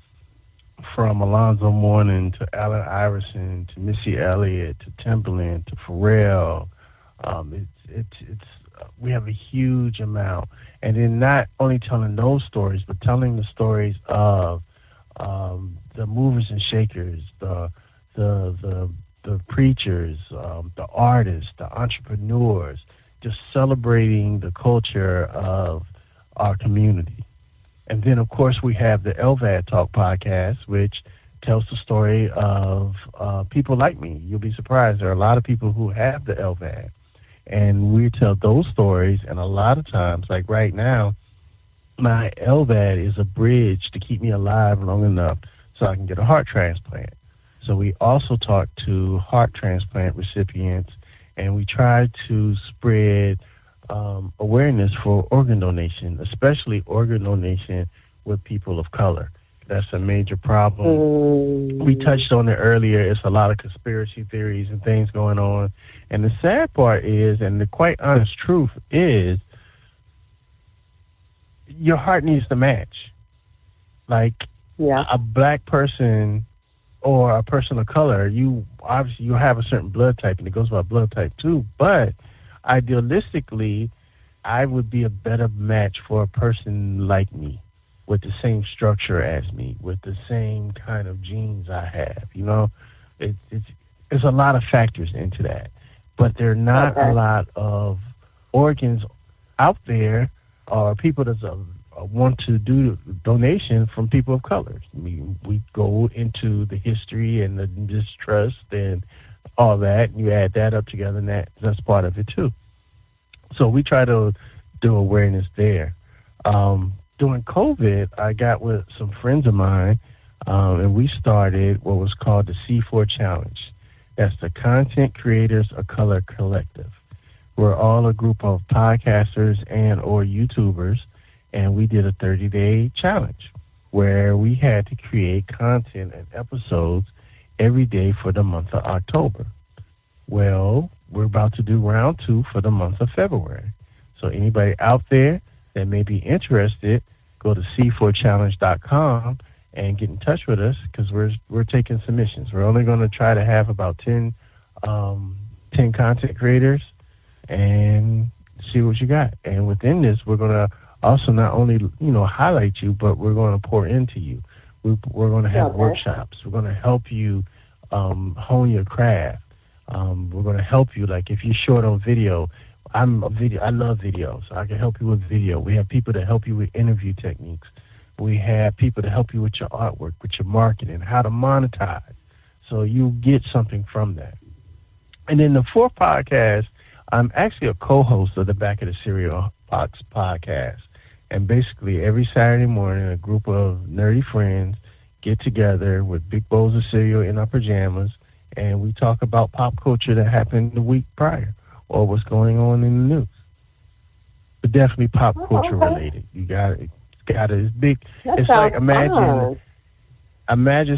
from Alonzo Mourning to Allen Iverson to Missy Elliott to Timbaland to Pharrell. We have a huge amount, and then not only telling those stories, but telling the stories of the movers and shakers, the preachers, the artists, the entrepreneurs, just celebrating the culture of our community. And then, of course, we have the LVAD Talk podcast, which tells the story of people like me. You'll be surprised. There are a lot of people who have the LVAD. And we tell those stories, and a lot of times, like right now, my LVAD is a bridge to keep me alive long enough so I can get a heart transplant. So we also talk to heart transplant recipients, and we try to spread awareness for organ donation, especially organ donation with people of color. That's a major problem. We touched on it earlier. It's a lot of conspiracy theories and things going on. And the sad part is, and the quite honest truth is, your heart needs to match. Like a black person or a person of color, you obviously you have a certain blood type, and it goes by blood type too. But idealistically, I would be a better match for a person like me, with the same structure as me, with the same kind of genes I have. You know, there's a lot of factors into that, but there are not a lot of organs out there or people that want to do donation from people of color. I mean, we go into the history and the distrust and all that, and you add that up together, and that's part of it too. So we try to do awareness there. During COVID, I got with some friends of mine, and we started what was called the C4 Challenge. That's the Content Creators of Color Collective. We're all a group of podcasters and or YouTubers, and we did a 30-day challenge where we had to create content and episodes every day for the month of October. Well, we're about to do round 2 for the month of February. So anybody out there that may be interested, go to c4challenge.com and get in touch with us, because we're taking submissions. We're only going to try to have about 10 content creators and see what you got. And within this, we're going to also not only highlight you, but we're going to pour into you. We're going to have workshops. We're going to help you hone your craft. We're going to help you, like if you're short on video. I love video, so I can help you with video. We have people that help you with interview techniques. We have people to help you with your artwork, with your marketing, how to monetize. So you get something from that. And then the 4th podcast, I'm actually a co-host of the Back of the Cereal Box podcast. And basically every Saturday morning, a group of nerdy friends get together with big bowls of cereal in our pajamas, and we talk about pop culture that happened the week prior, or what's going on in the news. But definitely pop culture related. You got it. It's big. It's like imagine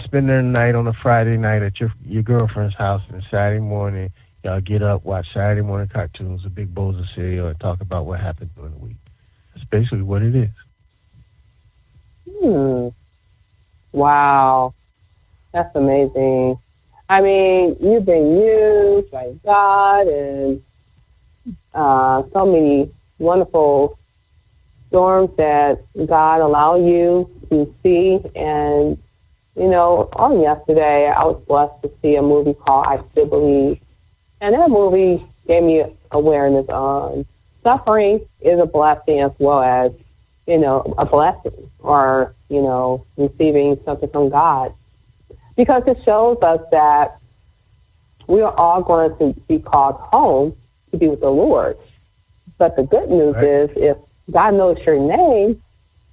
spending the night on a Friday night at your girlfriend's house, and Saturday morning y'all get up, watch Saturday morning cartoons with big bowls of cereal, and talk about what happened during the week. That's basically what it is. Wow. That's amazing. I mean, you've been used by God, and so many wonderful storms that God allowed you to see. And, on yesterday, I was blessed to see a movie called I Still Believe. And that movie gave me awareness on suffering is a blessing as well as, a blessing, or, receiving something from God. Because it shows us that we are all going to be called home to be with the Lord. But the good news is, if God knows your name,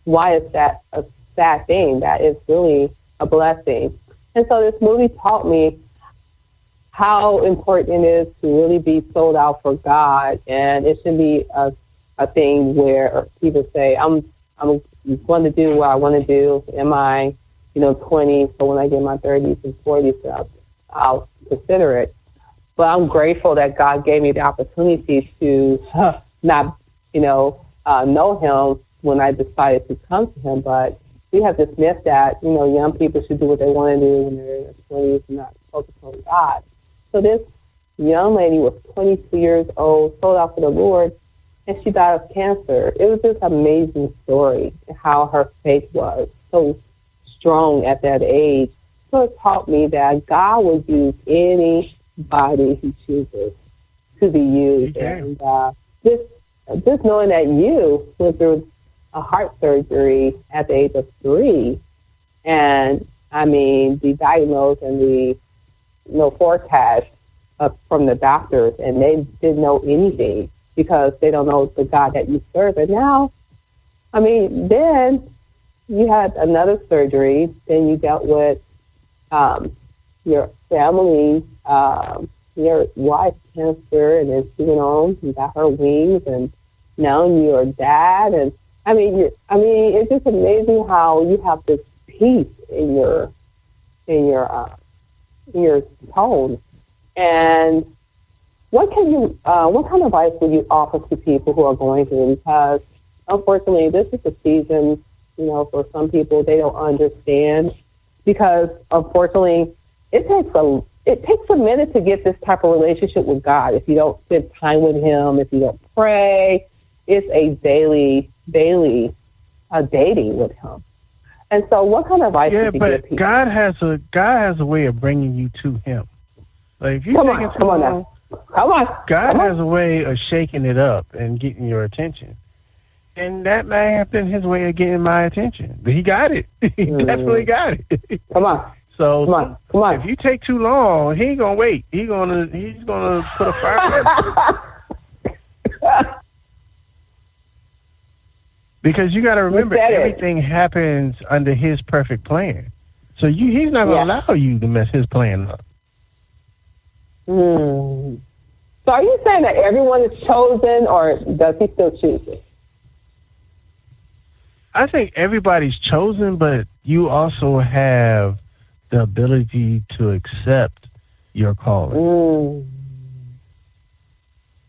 why is that a sad thing? That is really a blessing. And so this movie taught me how important it is to really be sold out for God. And it shouldn't be a thing where people say, I'm going to do what I want to do in my 20s, so when I get in my 30s and 40s, I'll consider it. But I'm grateful that God gave me the opportunity to not, know Him when I decided to come to Him. But we have this myth that, young people should do what they want to do when they're in their 20s and not focus on God. So this young lady was 22 years old, sold out for the Lord, and she died of cancer. It was just an amazing story, how her faith was so strong at that age. So it taught me that God will use anybody He chooses to be used. And just knowing that you went through a heart surgery at the age of 3, and the diagnosis and the forecast from the doctors, and they didn't know anything because they don't know the God that you serve. And now, then you had another surgery, then you dealt with your family, your wife cancer, and then she went on and got her wings, and now you're a dad, and it's just amazing how you have this peace in your tone. And what kind of advice would you offer to people who are going through? Because unfortunately, this is a season, for some people they don't understand. Because unfortunately, it takes a minute to get this type of relationship with God. If you don't spend time with Him, if you don't pray, it's a daily dating with Him. And so, what kind of advice would you give people? God has a way of bringing you to Him. Like if you come on. God has a way of shaking it up and getting your attention, and that may have been His way of getting my attention. But He got it. He definitely got it. Come on. So come on. If you take too long, He ain't gonna wait. He's gonna put a fire. Because you got to remember, everything happens under His perfect plan. So He's not going to allow you to mess His plan up. So are you saying that everyone is chosen, or does He still choose it? I think everybody's chosen, but you also have the ability to accept your calling.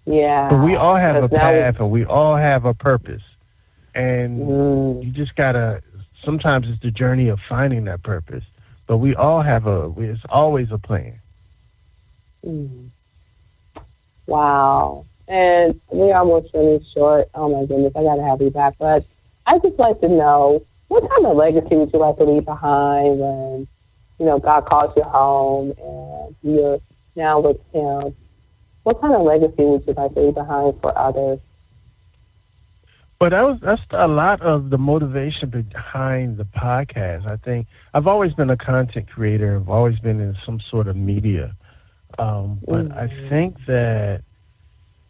Yeah. But we all have a path, and we all have a purpose. And you just gotta, sometimes it's the journey of finding that purpose. But we all have it's always a plan. Wow. And we're almost running short. Oh my goodness, I gotta have you back. But I'd just like to know, what kind of legacy would you like to leave behind when, God calls you home and you're now with Him? What kind of legacy would you like to leave behind for others? But that's a lot of the motivation behind the podcast. I think I've always been a content creator. I've always been in some sort of media. But I think that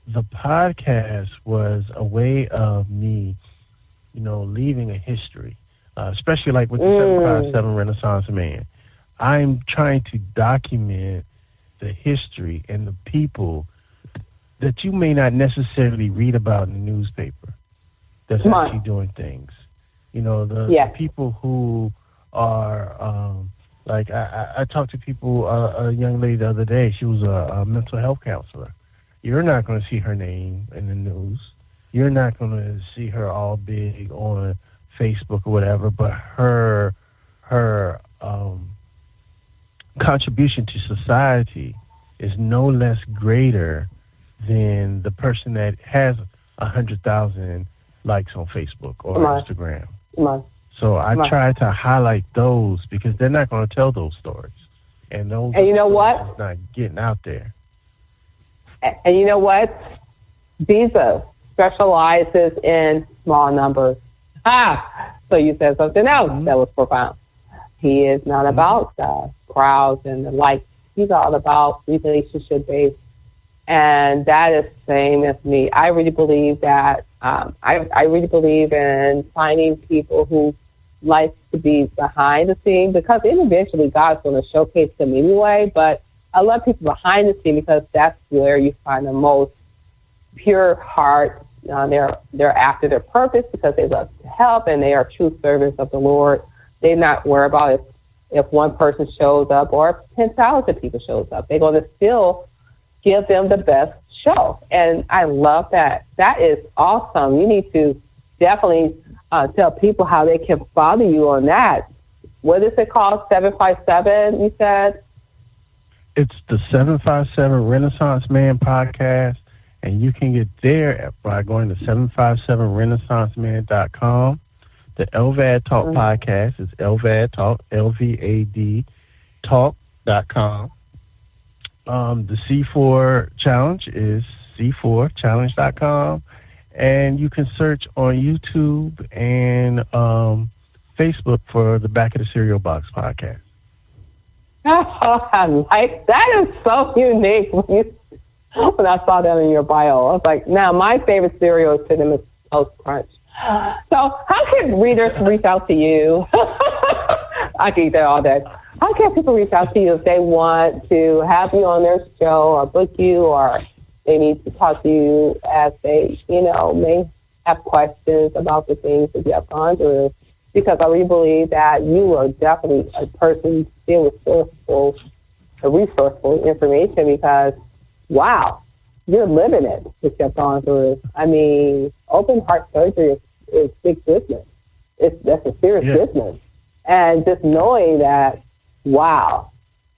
the podcast was a way of me, leaving a history, especially like with the 757 Renaissance Man. I'm trying to document the history and the people that you may not necessarily read about in the newspaper. That's actually doing things. The people who are, like I talked to people, a young lady the other day, she was a mental health counselor. You're not going to see her name in the news. You're not going to see her all big on Facebook or whatever, but her contribution to society is no less greater than the person that has 100,000 likes on Facebook or Instagram. So I try to highlight those because they're not going to tell those stories. And you know what? Not getting out there. And you know what? Visa specializes in small numbers. So you said something else that was profound. He is not about crowds and the likes. He's all about relationship-based. And that is the same as me. I really believe that I really believe in finding people who like to be behind the scene, because eventually God's going to showcase them anyway. But I love people behind the scene because that's where you find the most pure heart. They're after their purpose because they love to help and they are true servants of the Lord. They're not worried about if one person shows up or if 10,000 people shows up. They're going to still give them the best show. And I love that. That is awesome. You need to definitely tell people how they can follow you on that. What is it called? 757, you said? It's the 757 Renaissance Man podcast, and you can get there by going to 757renaissanceman.com. The LVAD Talk podcast is LVAD Talk, LVAD Talk.com. The C4 Challenge is C4Challenge.com. And you can search on YouTube and Facebook for the Back of the Cereal Box podcast. Oh, I like that. Is so unique. When I saw that in your bio, I was like, now my favorite cereal is Cinnamon Toast Crunch. So how can readers reach out to you? I can eat that all day. How can people reach out to you if they want to have you on their show or book you, or they need to talk to you as they, may have questions about the things that you have gone through? Because I really believe that you are definitely a person still with resourceful information because, wow, you're living it, what you've gone through. I mean, open heart surgery is big business. That's a serious business. And just knowing that, wow,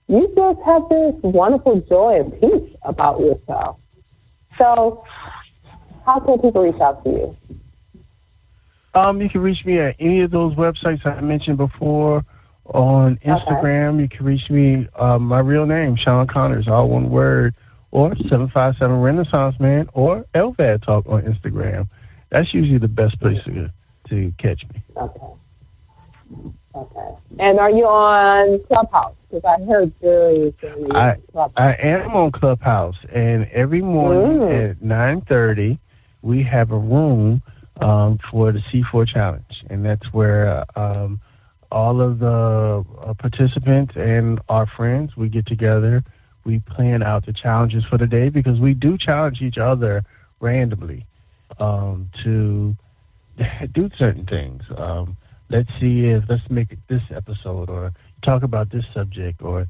you just have this wonderful joy and peace about yourself. So how can people reach out to you? You can reach me at any of those websites I mentioned before. On Instagram, You can reach me, my real name, Shawn Connors, all one word, or 757 Renaissance Man, or LVAD Talk on Instagram. That's usually the best place to catch me. Okay. And are you on Clubhouse? Because I heard Jerry saying Clubhouse. I am on Clubhouse, and every morning at 9:30, we have a room for the C4 Challenge, and that's where all of the participants and our friends, we get together, we plan out the challenges for the day, because we do challenge each other randomly to do certain things. Let's make it this episode, or talk about this subject, or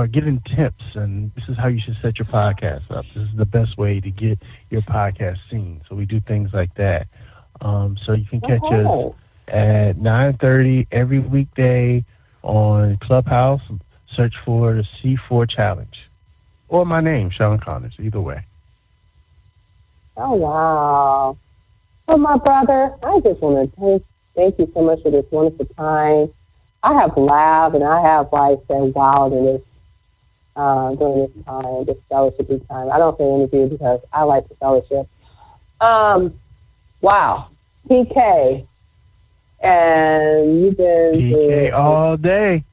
giving tips, and this is how you should set your podcast up. This is the best way to get your podcast seen. So we do things like that. So you can catch us at 9:30 every weekday on Clubhouse. Search for the C4 Challenge, or my name, Shawn Connors, either way. Oh, wow. Well, my brother, I just want to thank you so much for this wonderful time. I have laughed and I have said wow in this during this time, this fellowship time. I don't say interview because I like the fellowship. Wow. PK. And you've been PK all day.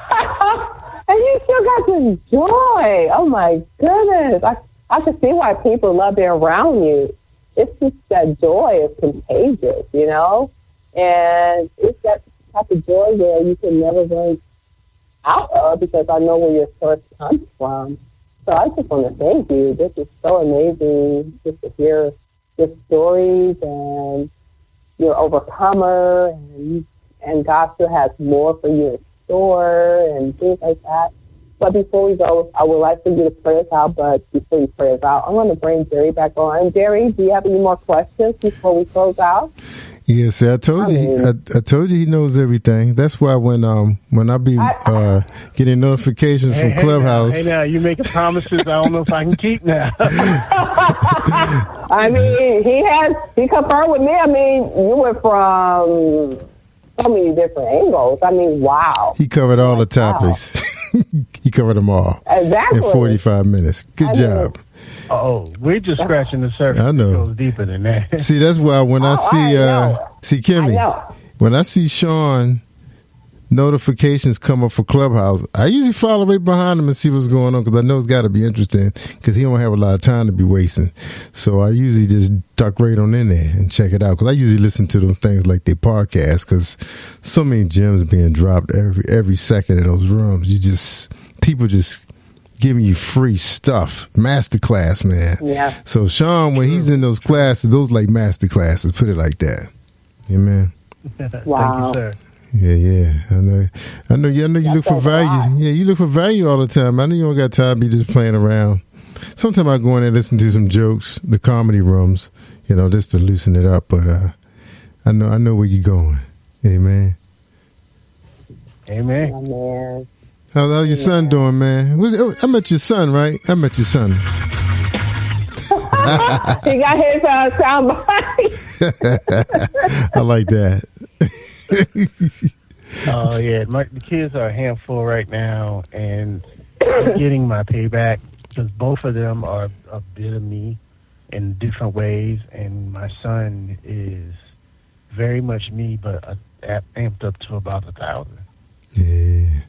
And you still got this joy. Oh my goodness. I can see why people love being around you. It's just that joy is contagious, and it's that type of joy where you can never run out of, because I know where your source comes from. So I just want to thank you. This is so amazing just to hear your stories, and you're an overcomer, and God still has more for you in store and things like that. But before we go, I would like for you to pray us out. But before you pray us out, I want to bring Jerry back on. Jerry, do you have any more questions before we close out? Yes, I told you. I told you he knows everything. That's why when I be getting notifications from Clubhouse. Hey now, you making promises I don't know if I can keep now. I mean, he confirmed with me. I mean, you went from so many different angles. I mean, wow. He covered all the topics. Wow. He covered them all in 45 minutes. Good job. We're just scratching the surface. I know. It goes deeper than that. See, that's why when I see Kimmie, when I see Shawn notifications come up for Clubhouse, I usually follow right behind him and see what's going on, because I know it's got to be interesting, because he don't have a lot of time to be wasting. So I usually just duck right on in there and check it out, because I usually listen to them things like their podcast, because so many gems being dropped every second in those rooms. People just giving you free stuff. Masterclass, man. Yeah. So Shawn, when he's in those classes, those like master classes, put it like that. Amen. Wow. Thank you, sir. Yeah. I know you look for value. Yeah, you look for value all the time. I know you don't got time to be just playing around. Sometimes I go in and listen to some jokes, the comedy rooms, just to loosen it up. But I know where you're going. Amen. Amen. Amen. How's your son doing, man? I met your son, right? I met your son. He got his soundbite. I like that. Oh yeah, the kids are a handful right now, and I'm getting my payback, because both of them are a bit of me in different ways, and my son is very much me, but amped up to about 1,000. Yeah.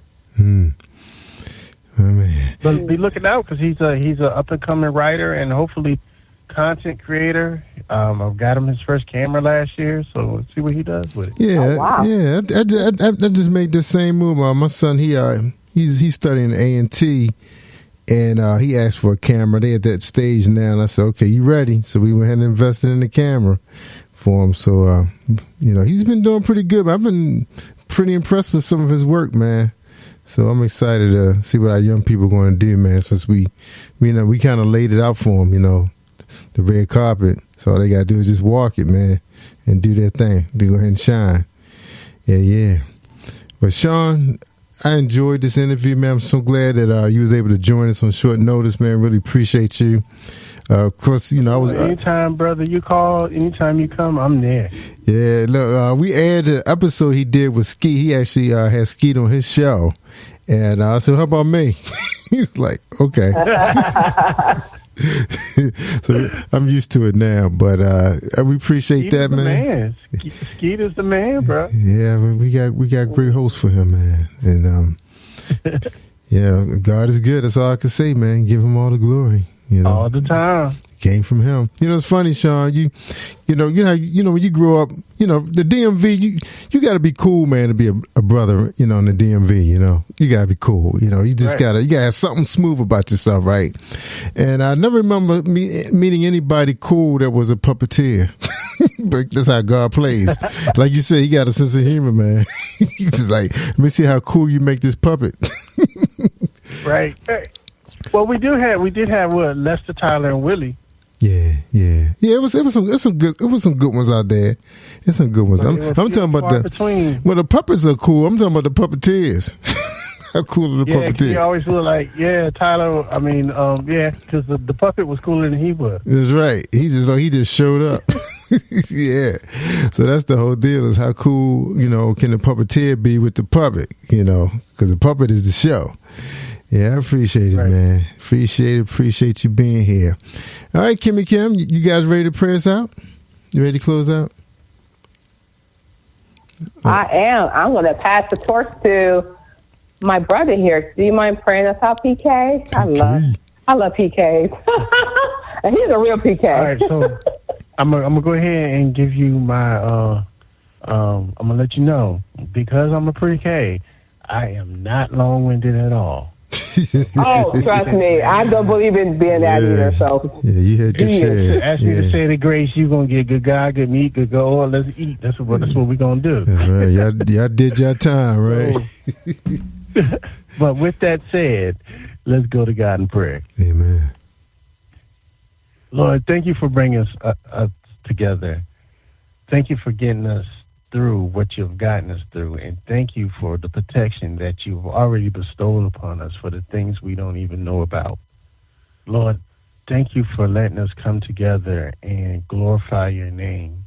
Oh, man. But be looking out, because he's a up and coming writer, and hopefully content creator. I've got him his first camera last year, so let's see what he does with it. Yeah, Oh, wow. yeah. I just made the same move. My son, he's studying A&T, and he asked for a camera. They at that stage now, and I said, okay, you ready? So we went ahead and invested in the camera for him. So, he's been doing pretty good. I've been pretty impressed with some of his work, man. So I'm excited to see what our young people are going to do, man, since we kind of laid it out for them, the red carpet. So all they got to do is just walk it, man, and do their thing. They go ahead and shine. Yeah. But Shawn, I enjoyed this interview, man. I'm so glad that you was able to join us on short notice, man. Really appreciate you. Of course, I was... anytime, brother, you call, anytime you come, I'm there. Yeah, look, we aired the episode he did with Skeet. He actually had Skeet on his show. And I said, how about me? He was like, okay. So I'm used to it now, but we appreciate Skeet that, is man. Skeet is the man, bro. Yeah, we got great hosts for him, man. And yeah, God is good. That's all I can say, man. Give him all the glory. All the time. Came from him. It's funny, Shawn. You know when you grow up, the DMV. You got to be cool, man, to be a brother. In the DMV. You got to be cool. You just right. you gotta have something smooth about yourself, right? And I never remember meeting anybody cool that was a puppeteer. But that's how God plays. Like you said, he got a sense of humor, man. He's just like, let me see how cool you make this puppet. Right. Well, we did have Lester, Tyler, and Willie. Yeah. It was some good ones out there. There's some good ones. I'm talking about the puppets are cool. I'm talking about the puppeteers. How cool are the puppeteers? He always looked like Tyler. I mean, because the puppet was cooler than he was. That's right. He just showed up. Yeah. So that's the whole deal. Is how cool can the puppeteer be with the puppet? Because the puppet is the show. Yeah, I appreciate it, right, man. Appreciate you being here. All right, Kimmie Kim, you guys ready to pray us out? You ready to close out? I am. I'm going to pass the torch to my brother here. Do you mind praying us out, PK? I love PKs. And he's a real PK. All right, so I'm gonna go ahead and give you my. I'm gonna let you know, because I'm a pre-K, I am not long-winded at all. Oh, trust me, I don't believe in being that either. So yeah, you had to say. Ask me to say the grace. You gonna get good God, good meat, good go. Let's eat. That's what we gonna do. That's right. Y'all did your time, right? But with that said, let's go to God in prayer. Amen. Lord, thank you for bringing us together. Thank you for getting us through what you've gotten us through, and thank you for the protection that you've already bestowed upon us for the things we don't even know about. Lord, thank you for letting us come together and glorify your name.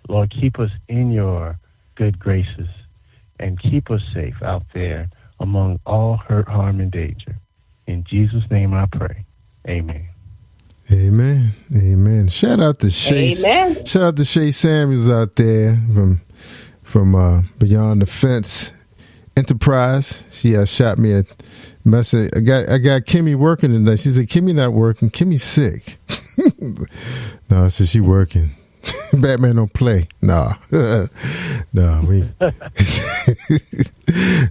Lord, keep us in your good graces and keep us safe out there among all hurt, harm, and danger. In Jesus' name I pray. Amen. Amen. Amen. Shout out to Shay. Amen. Shout out to Shay Samuels out there from Beyond the Fence Enterprise. She shot me a message. I got Kimmie working today. She said, Kimmie not working. Kimmie's sick. No, I said she working. Batman don't play. Nah.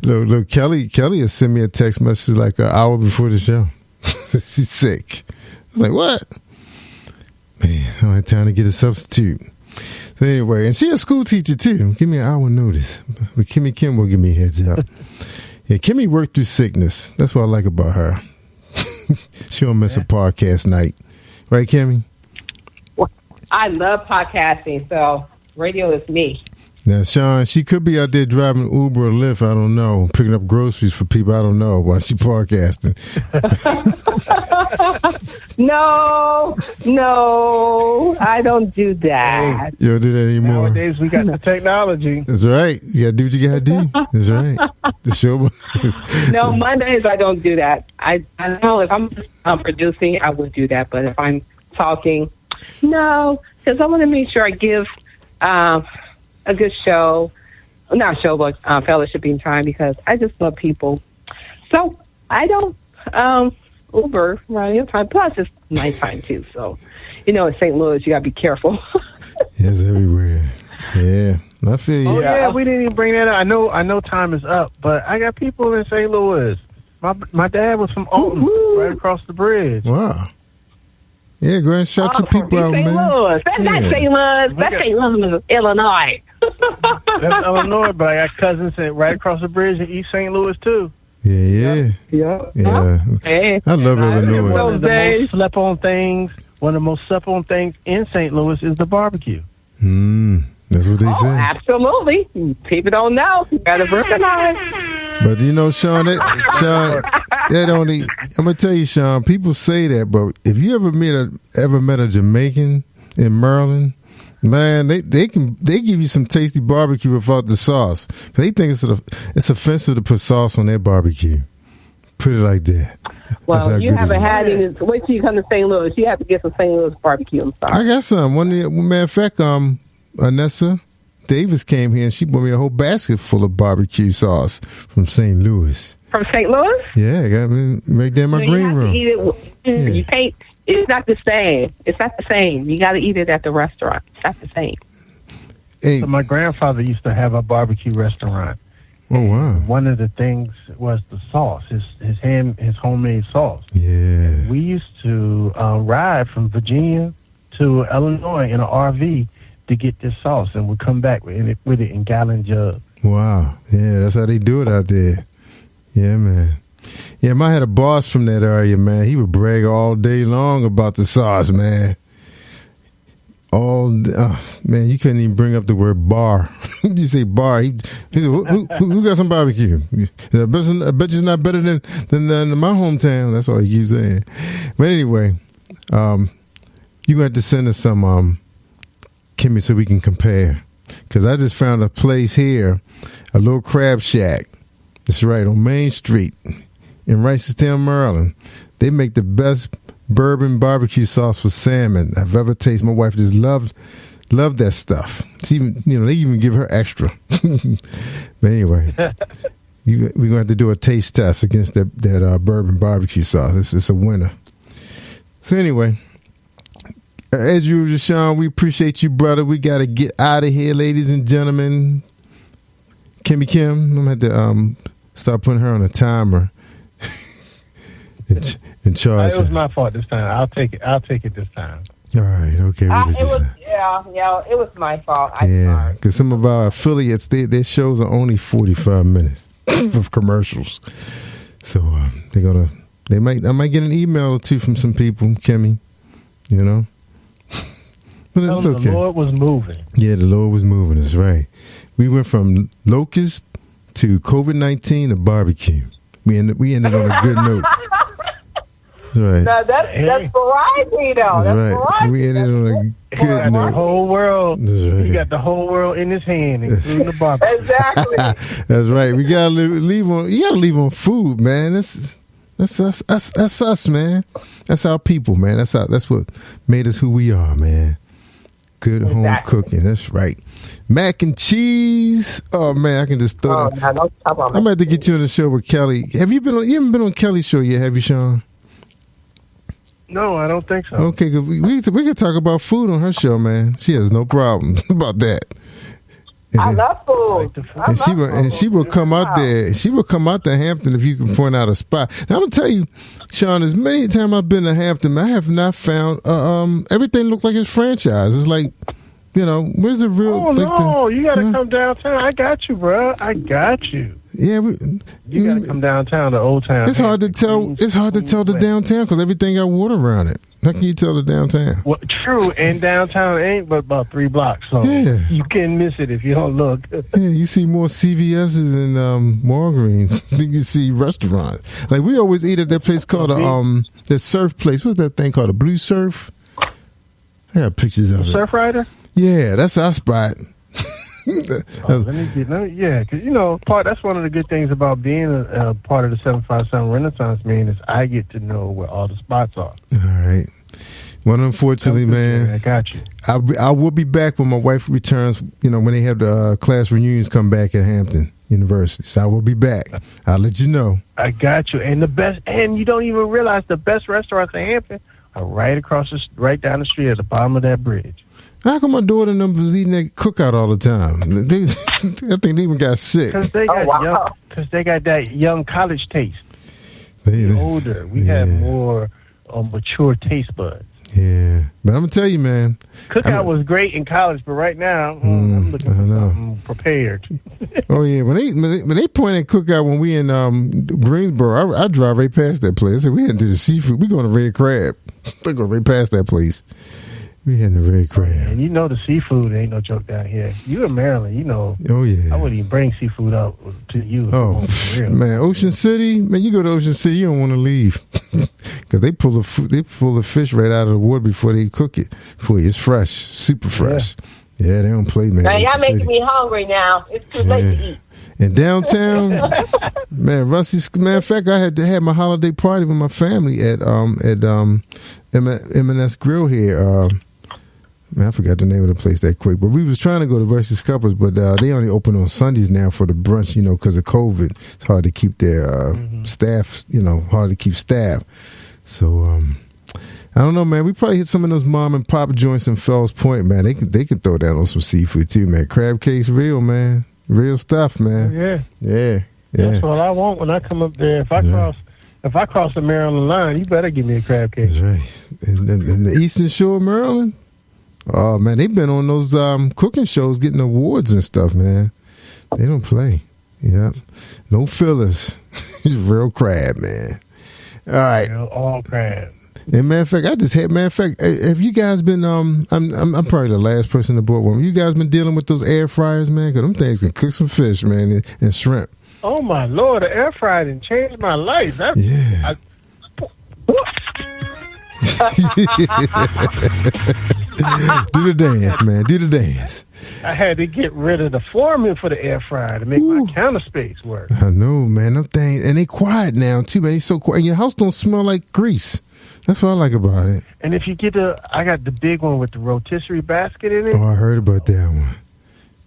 Look, Kelly has sent me a text message like an hour before the show. She's sick. I was like, what? Man, I don't have time to get a substitute. So anyway, and she's a school teacher too. Give me an hour notice. But Kimmie Kim will give me a heads up. Yeah, Kimmie worked through sickness. That's what I like about her. She don't miss a podcast night. Right, Kimmie? Well, I love podcasting, so radio is me. Now, Shawn, she could be out there driving Uber or Lyft. I don't know. Picking up groceries for people. I don't know while she podcasting. No, I don't do that. You don't do that anymore. Nowadays, we got the technology. That's right. You got to do what you got to do. That's right. The show. No, Mondays I don't do that. I know if I'm producing, I would do that. But if I'm talking, no, because I want to make sure I give a good show, not show, but fellowshipping time, because I just love people. So I don't Uber around your time. Plus, it's nighttime too. So, in St. Louis, you gotta be careful. It's everywhere. Yeah, I feel you. Oh yeah, we didn't even bring that up. I know time is up, but I got people in St. Louis. My dad was from Alton, right across the bridge. Wow. Yeah, go ahead and shout your people out, St. man. Louis. That's not St. Louis. That's St. Louis, Illinois. That's Illinois, but I got cousins right across the bridge in East St. Louis too. Yeah. Hey, I love Illinois. One of the most slept-on things. One of the most slept-on things in St. Louis is the barbecue. That's what they say. Absolutely. People don't know. You gotta recognize. But Sean, that only. I'm gonna tell you, Sean. People say that, but if you ever met a Jamaican in Maryland, man, they give you some tasty barbecue without the sauce. They think it's offensive to put sauce on their barbecue. Put it like that. Well, you haven't had any. Wait till you come to St. Louis. You have to get some St. Louis barbecue. I'm sorry. I got some. Matter of fact, Anessa Davis came here and she brought me a whole basket full of barbecue sauce from St. Louis. From St. Louis? Yeah, I got me right there in my green room. You can't. It's not the same. It's not the same. You got to eat it at the restaurant. It's not the same. Hey. So my grandfather used to have a barbecue restaurant. Oh wow! One of the things was the sauce, his homemade sauce. Yeah. We used to ride from Virginia to Illinois in an RV to get this sauce, and we'd come back with it in gallon jugs. Wow. Yeah, that's how they do it out there. Yeah, man. Yeah, I had a boss from that area, man. He would brag all day long about the sauce, man. Man, you couldn't even bring up the word bar. You say bar. He said, who got some barbecue? I bet it's not better than my hometown. That's all he keeps saying. But anyway, you're going to have to send us some, Kimmie, so we can compare. Because I just found a place here, a little crab shack. That's right, on Main Street in Reisterstown, Maryland. They make the best bourbon barbecue sauce for salmon I've ever tasted. My wife just loved that stuff. She even, they even give her extra. But anyway, we're gonna have to do a taste test against that bourbon barbecue sauce. It's a winner. So anyway, as usual, Sean, we appreciate you, brother. We gotta get out of here, ladies and gentlemen. Kimmie Kim, I'm gonna have to start putting her on a timer. In charge. It was my fault this time. I'll take it this time. All right, okay. It was my fault. Yeah, because some of our affiliates, their shows are only 45 minutes of commercials. So I might get an email or two from some people, Kimmie, But it's okay. The Lord was moving. Yeah, the Lord was moving. That's right. We went from locust to COVID-19 to barbecue. We ended on a good note. That's right. No, that's variety, though. That's right. Variety. We ended on a good note. The whole world. That's right. He got the whole world in his hand, including the barbecue. Exactly. That's right. We gotta leave on. You gotta leave on food, man. That's us. That's us, man. That's our people, man. That's what made us who we are, man. Good home cooking. That's right. Mac and cheese. Oh man, I can just throw that. No, I'm gonna have to get you on the show with Kelly. You haven't been on Kelly's show yet, have you, Sean? No, I don't think so. Okay, good. We can talk about food on her show, man. She has no problem about that. I love food. And she will come out there. She will come out to Hampton if you can point out a spot. Now I'm gonna tell you, Sean, as many times I've been to Hampton, I have not found everything looked like it's franchise. It's like, where's the real? Oh no, you gotta come downtown. I got you, bro. I got you. Yeah, you gotta come downtown to Old Town. It's hard to tell. It's hard to tell the downtown because everything got water around it. How can you tell the downtown? Well, true, and downtown ain't but about 3 blocks, so you can miss it if you don't look. Yeah, you see more CVS's and Walgreens than you see restaurants. Like we always eat at that place called the surf place. What's that thing called? A Blue Surf? I got pictures of it. Surf Rider? Yeah, that's our spot. Let me because that's one of the good things about being a part of the 757 Renaissance meeting is I get to know where all the spots are. All right. Well, unfortunately, man, I got you. I will be back when my wife returns. You know, when they have the class reunions come back at Hampton University. So I will be back. I'll let you know. I got you. And the best, and you don't even realize the best restaurants in Hampton are right down the street at the bottom of that bridge. How come my daughter and them was eating that cookout all the time? I think they even got sick. Because they got that young college taste. We're older. We have more mature taste buds. Yeah, but I'm gonna tell you, man. Cookout was great in college, but right now I'm looking for something prepared. Oh yeah, when they point at Cookout when we in Greensboro, I drive right past that place. I said, we heading to the seafood. We going to Red Crab. They go right past that place. We heading to Red Crab. And you know the seafood ain't no joke down here. You in Maryland, you know. Oh yeah. I wouldn't even bring seafood up to you. Oh man, Ocean City, man. You go to Ocean City, you don't want to leave because they pull the fish right out of the water before they cook it for you. It's fresh, super fresh. Yeah, they don't play, man. Now, y'all making me hungry now. It's too late to eat. In downtown, man, Rusty's. Matter of fact, I had to have my holiday party with my family at M&S Grill here. Man, I forgot the name of the place that quick, but we was trying to go to Rusty's Cuppers, but they only open on Sundays now for the brunch, you know, because of COVID. It's hard to keep their staff, you know, hard to keep staff. So, I don't know, man. We probably hit some of those mom and pop joints in Fells Point, man. They could throw down on some seafood too, man. Crab cakes, real, man. Real stuff, man. Yeah. That's what I want when I come up there. If I cross the Maryland line, you better give me a crab cake. That's right. And the Eastern Shore of Maryland. Oh man, they've been on those cooking shows, getting awards and stuff, man. They don't play. Yeah, no fillers. Real crab, man. All right, all crab. And matter of fact, have you guys been? I'm probably the last person to board one. You guys been dealing with those air fryers, man? Because them things can cook some fish, man, and shrimp. Oh my Lord, the air fryer done changed my life. Yeah. Do the dance, man. Do the dance. I had to get rid of the foreman for the air fryer to make my counter space work. I know, man. Them things, and they quiet now too, man. They so quiet, and your house don't smell like grease. That's what I like about it. And if you get I got the big one with the rotisserie basket in it. Oh, I heard about that one.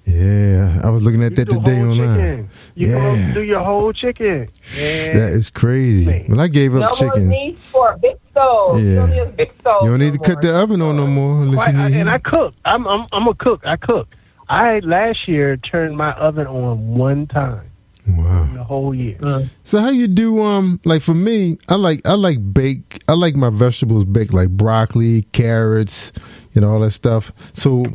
Yeah, I was looking at that today online. You can do your whole chicken. Yeah. That is crazy. Well, I gave up chicken. No more need for a big stove. Yeah. You don't need a big stove. You don't need to cut the oven on no more. And I cook. I'm a cook. I cook. I last year turned my oven on one time. Wow. In the whole year. So how you do like for me, I like bake. I like my vegetables baked, like broccoli, carrots, all that stuff. So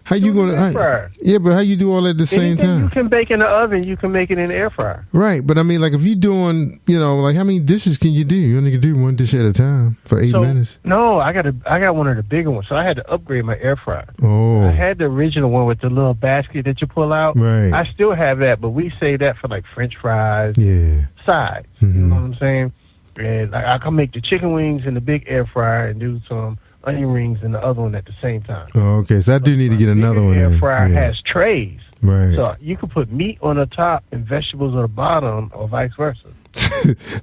how you gonna? Yeah, but how you do all that at the same time? You can bake in the oven. You can make it in the air fryer. Right, but I mean, like if you doing, like how many dishes can you do? You only can do one dish at a time for 8 minutes. No, I got one of the bigger ones, so I had to upgrade my air fryer. Oh, I had the original one with the little basket that you pull out. Right. I still have that, but we save that for like French fries. Yeah. Sides. You know what I'm saying? And I can make the chicken wings in the big air fryer and do some onion rings in the other one at the same time. Oh, okay. So I do need to get another one. Air fryer has trays. Right. So you can put meat on the top and vegetables on the bottom, or vice versa.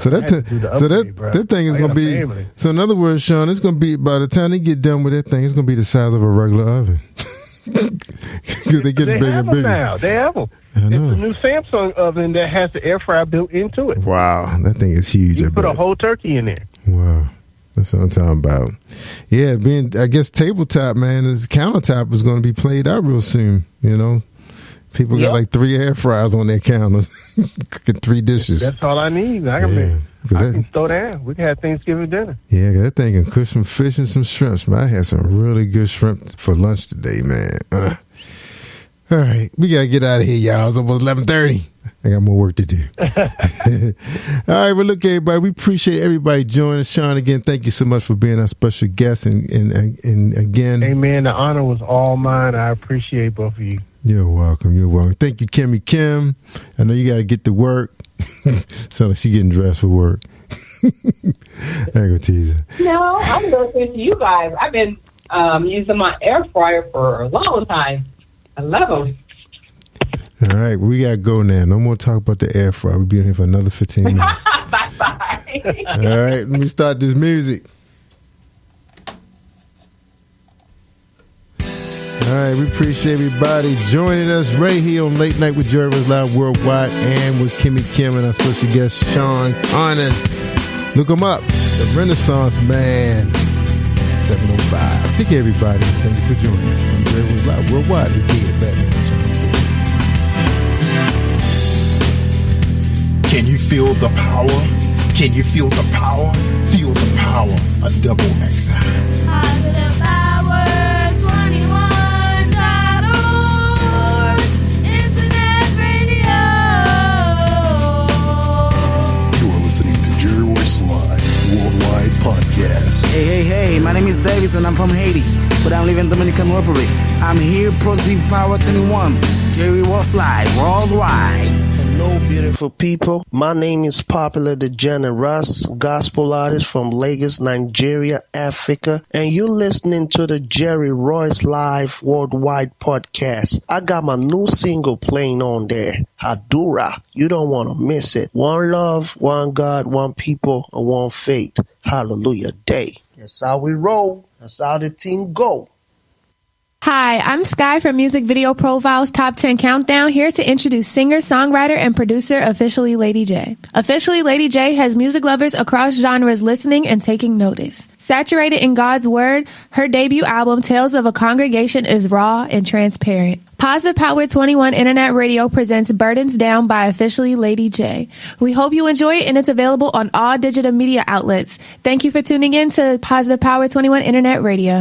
So that thing is gonna be. Family. So in other words, Sean, it's gonna be by the time they get done with that thing, it's gonna be the size of a regular oven. Because they get bigger and bigger. Now. They have them. It's a new Samsung oven that has the air fryer built into it. Wow, that thing is huge. You can put a whole turkey in there. Wow. That's what I'm talking about. Yeah, I guess tabletop, man, this countertop is going to be played out real soon. People got like 3 air fryers on their counters, cooking 3 dishes. That's all I need. I can throw down. We can have Thanksgiving dinner. Yeah, that thing can cook some fish and some shrimps. Man, I had some really good shrimp for lunch today, man. All right, we got to get out of here, y'all. It's almost 11:30. I got more work to do. All right, well, look, everybody, we appreciate everybody joining. Sean, again, thank you so much for being our special guest. And again, hey, man, the honor was all mine. I appreciate both of you. You're welcome. You're welcome. Thank you, Kimmie Kim. I know you got to get to work. Sounds like she's getting dressed for work. I ain't going to tease her. No, I'm listening to you guys. I've been using my air fryer for a long time. I love them. All right, we got to go now. No more talk about the air fryer. We'll be here for another 15 minutes. Bye-bye. All right, let me start this music. All right, we appreciate everybody joining us right here on Late Night with Jerry was Live Worldwide and with Kimmie Kim and our special guest, Shawn Connors. Look them up. The Renaissance Man. 705. Take care, everybody. Thank you for joining us on Jerry was Live Worldwide. The kid, Batman, Can you feel the power? Can you feel the power? Feel the power of double XI. Positive Power 21.org. Internet radio. You are listening to Jerry Royce Live Worldwide Podcast. Hey, my name is Davis and I'm from Haiti, but I'm living in Dominican Republic. I'm here, Positive Power 21, Jerry Royce Live Worldwide. Hello, beautiful people. My name is Popular the Generous, gospel artist from Lagos, Nigeria, Africa, and you're listening to the Jerry Royce Live Worldwide Podcast. I got my new single playing on there, Hadura. You don't want to miss it. One love, one God, one people, and one faith. Hallelujah day. That's how we roll. That's how the team go. Hi, I'm Sky from Music Video Profiles Top 10 Countdown, here to introduce singer, songwriter, and producer Officially Lady J. Officially Lady J has music lovers across genres listening and taking notice. Saturated in God's Word, her debut album Tales of a Congregation is raw and transparent. Positive Power 21 Internet Radio presents Burdens Down by Officially Lady J. We hope you enjoy it, and it's available on all digital media outlets. Thank you for tuning in to Positive Power 21 Internet Radio.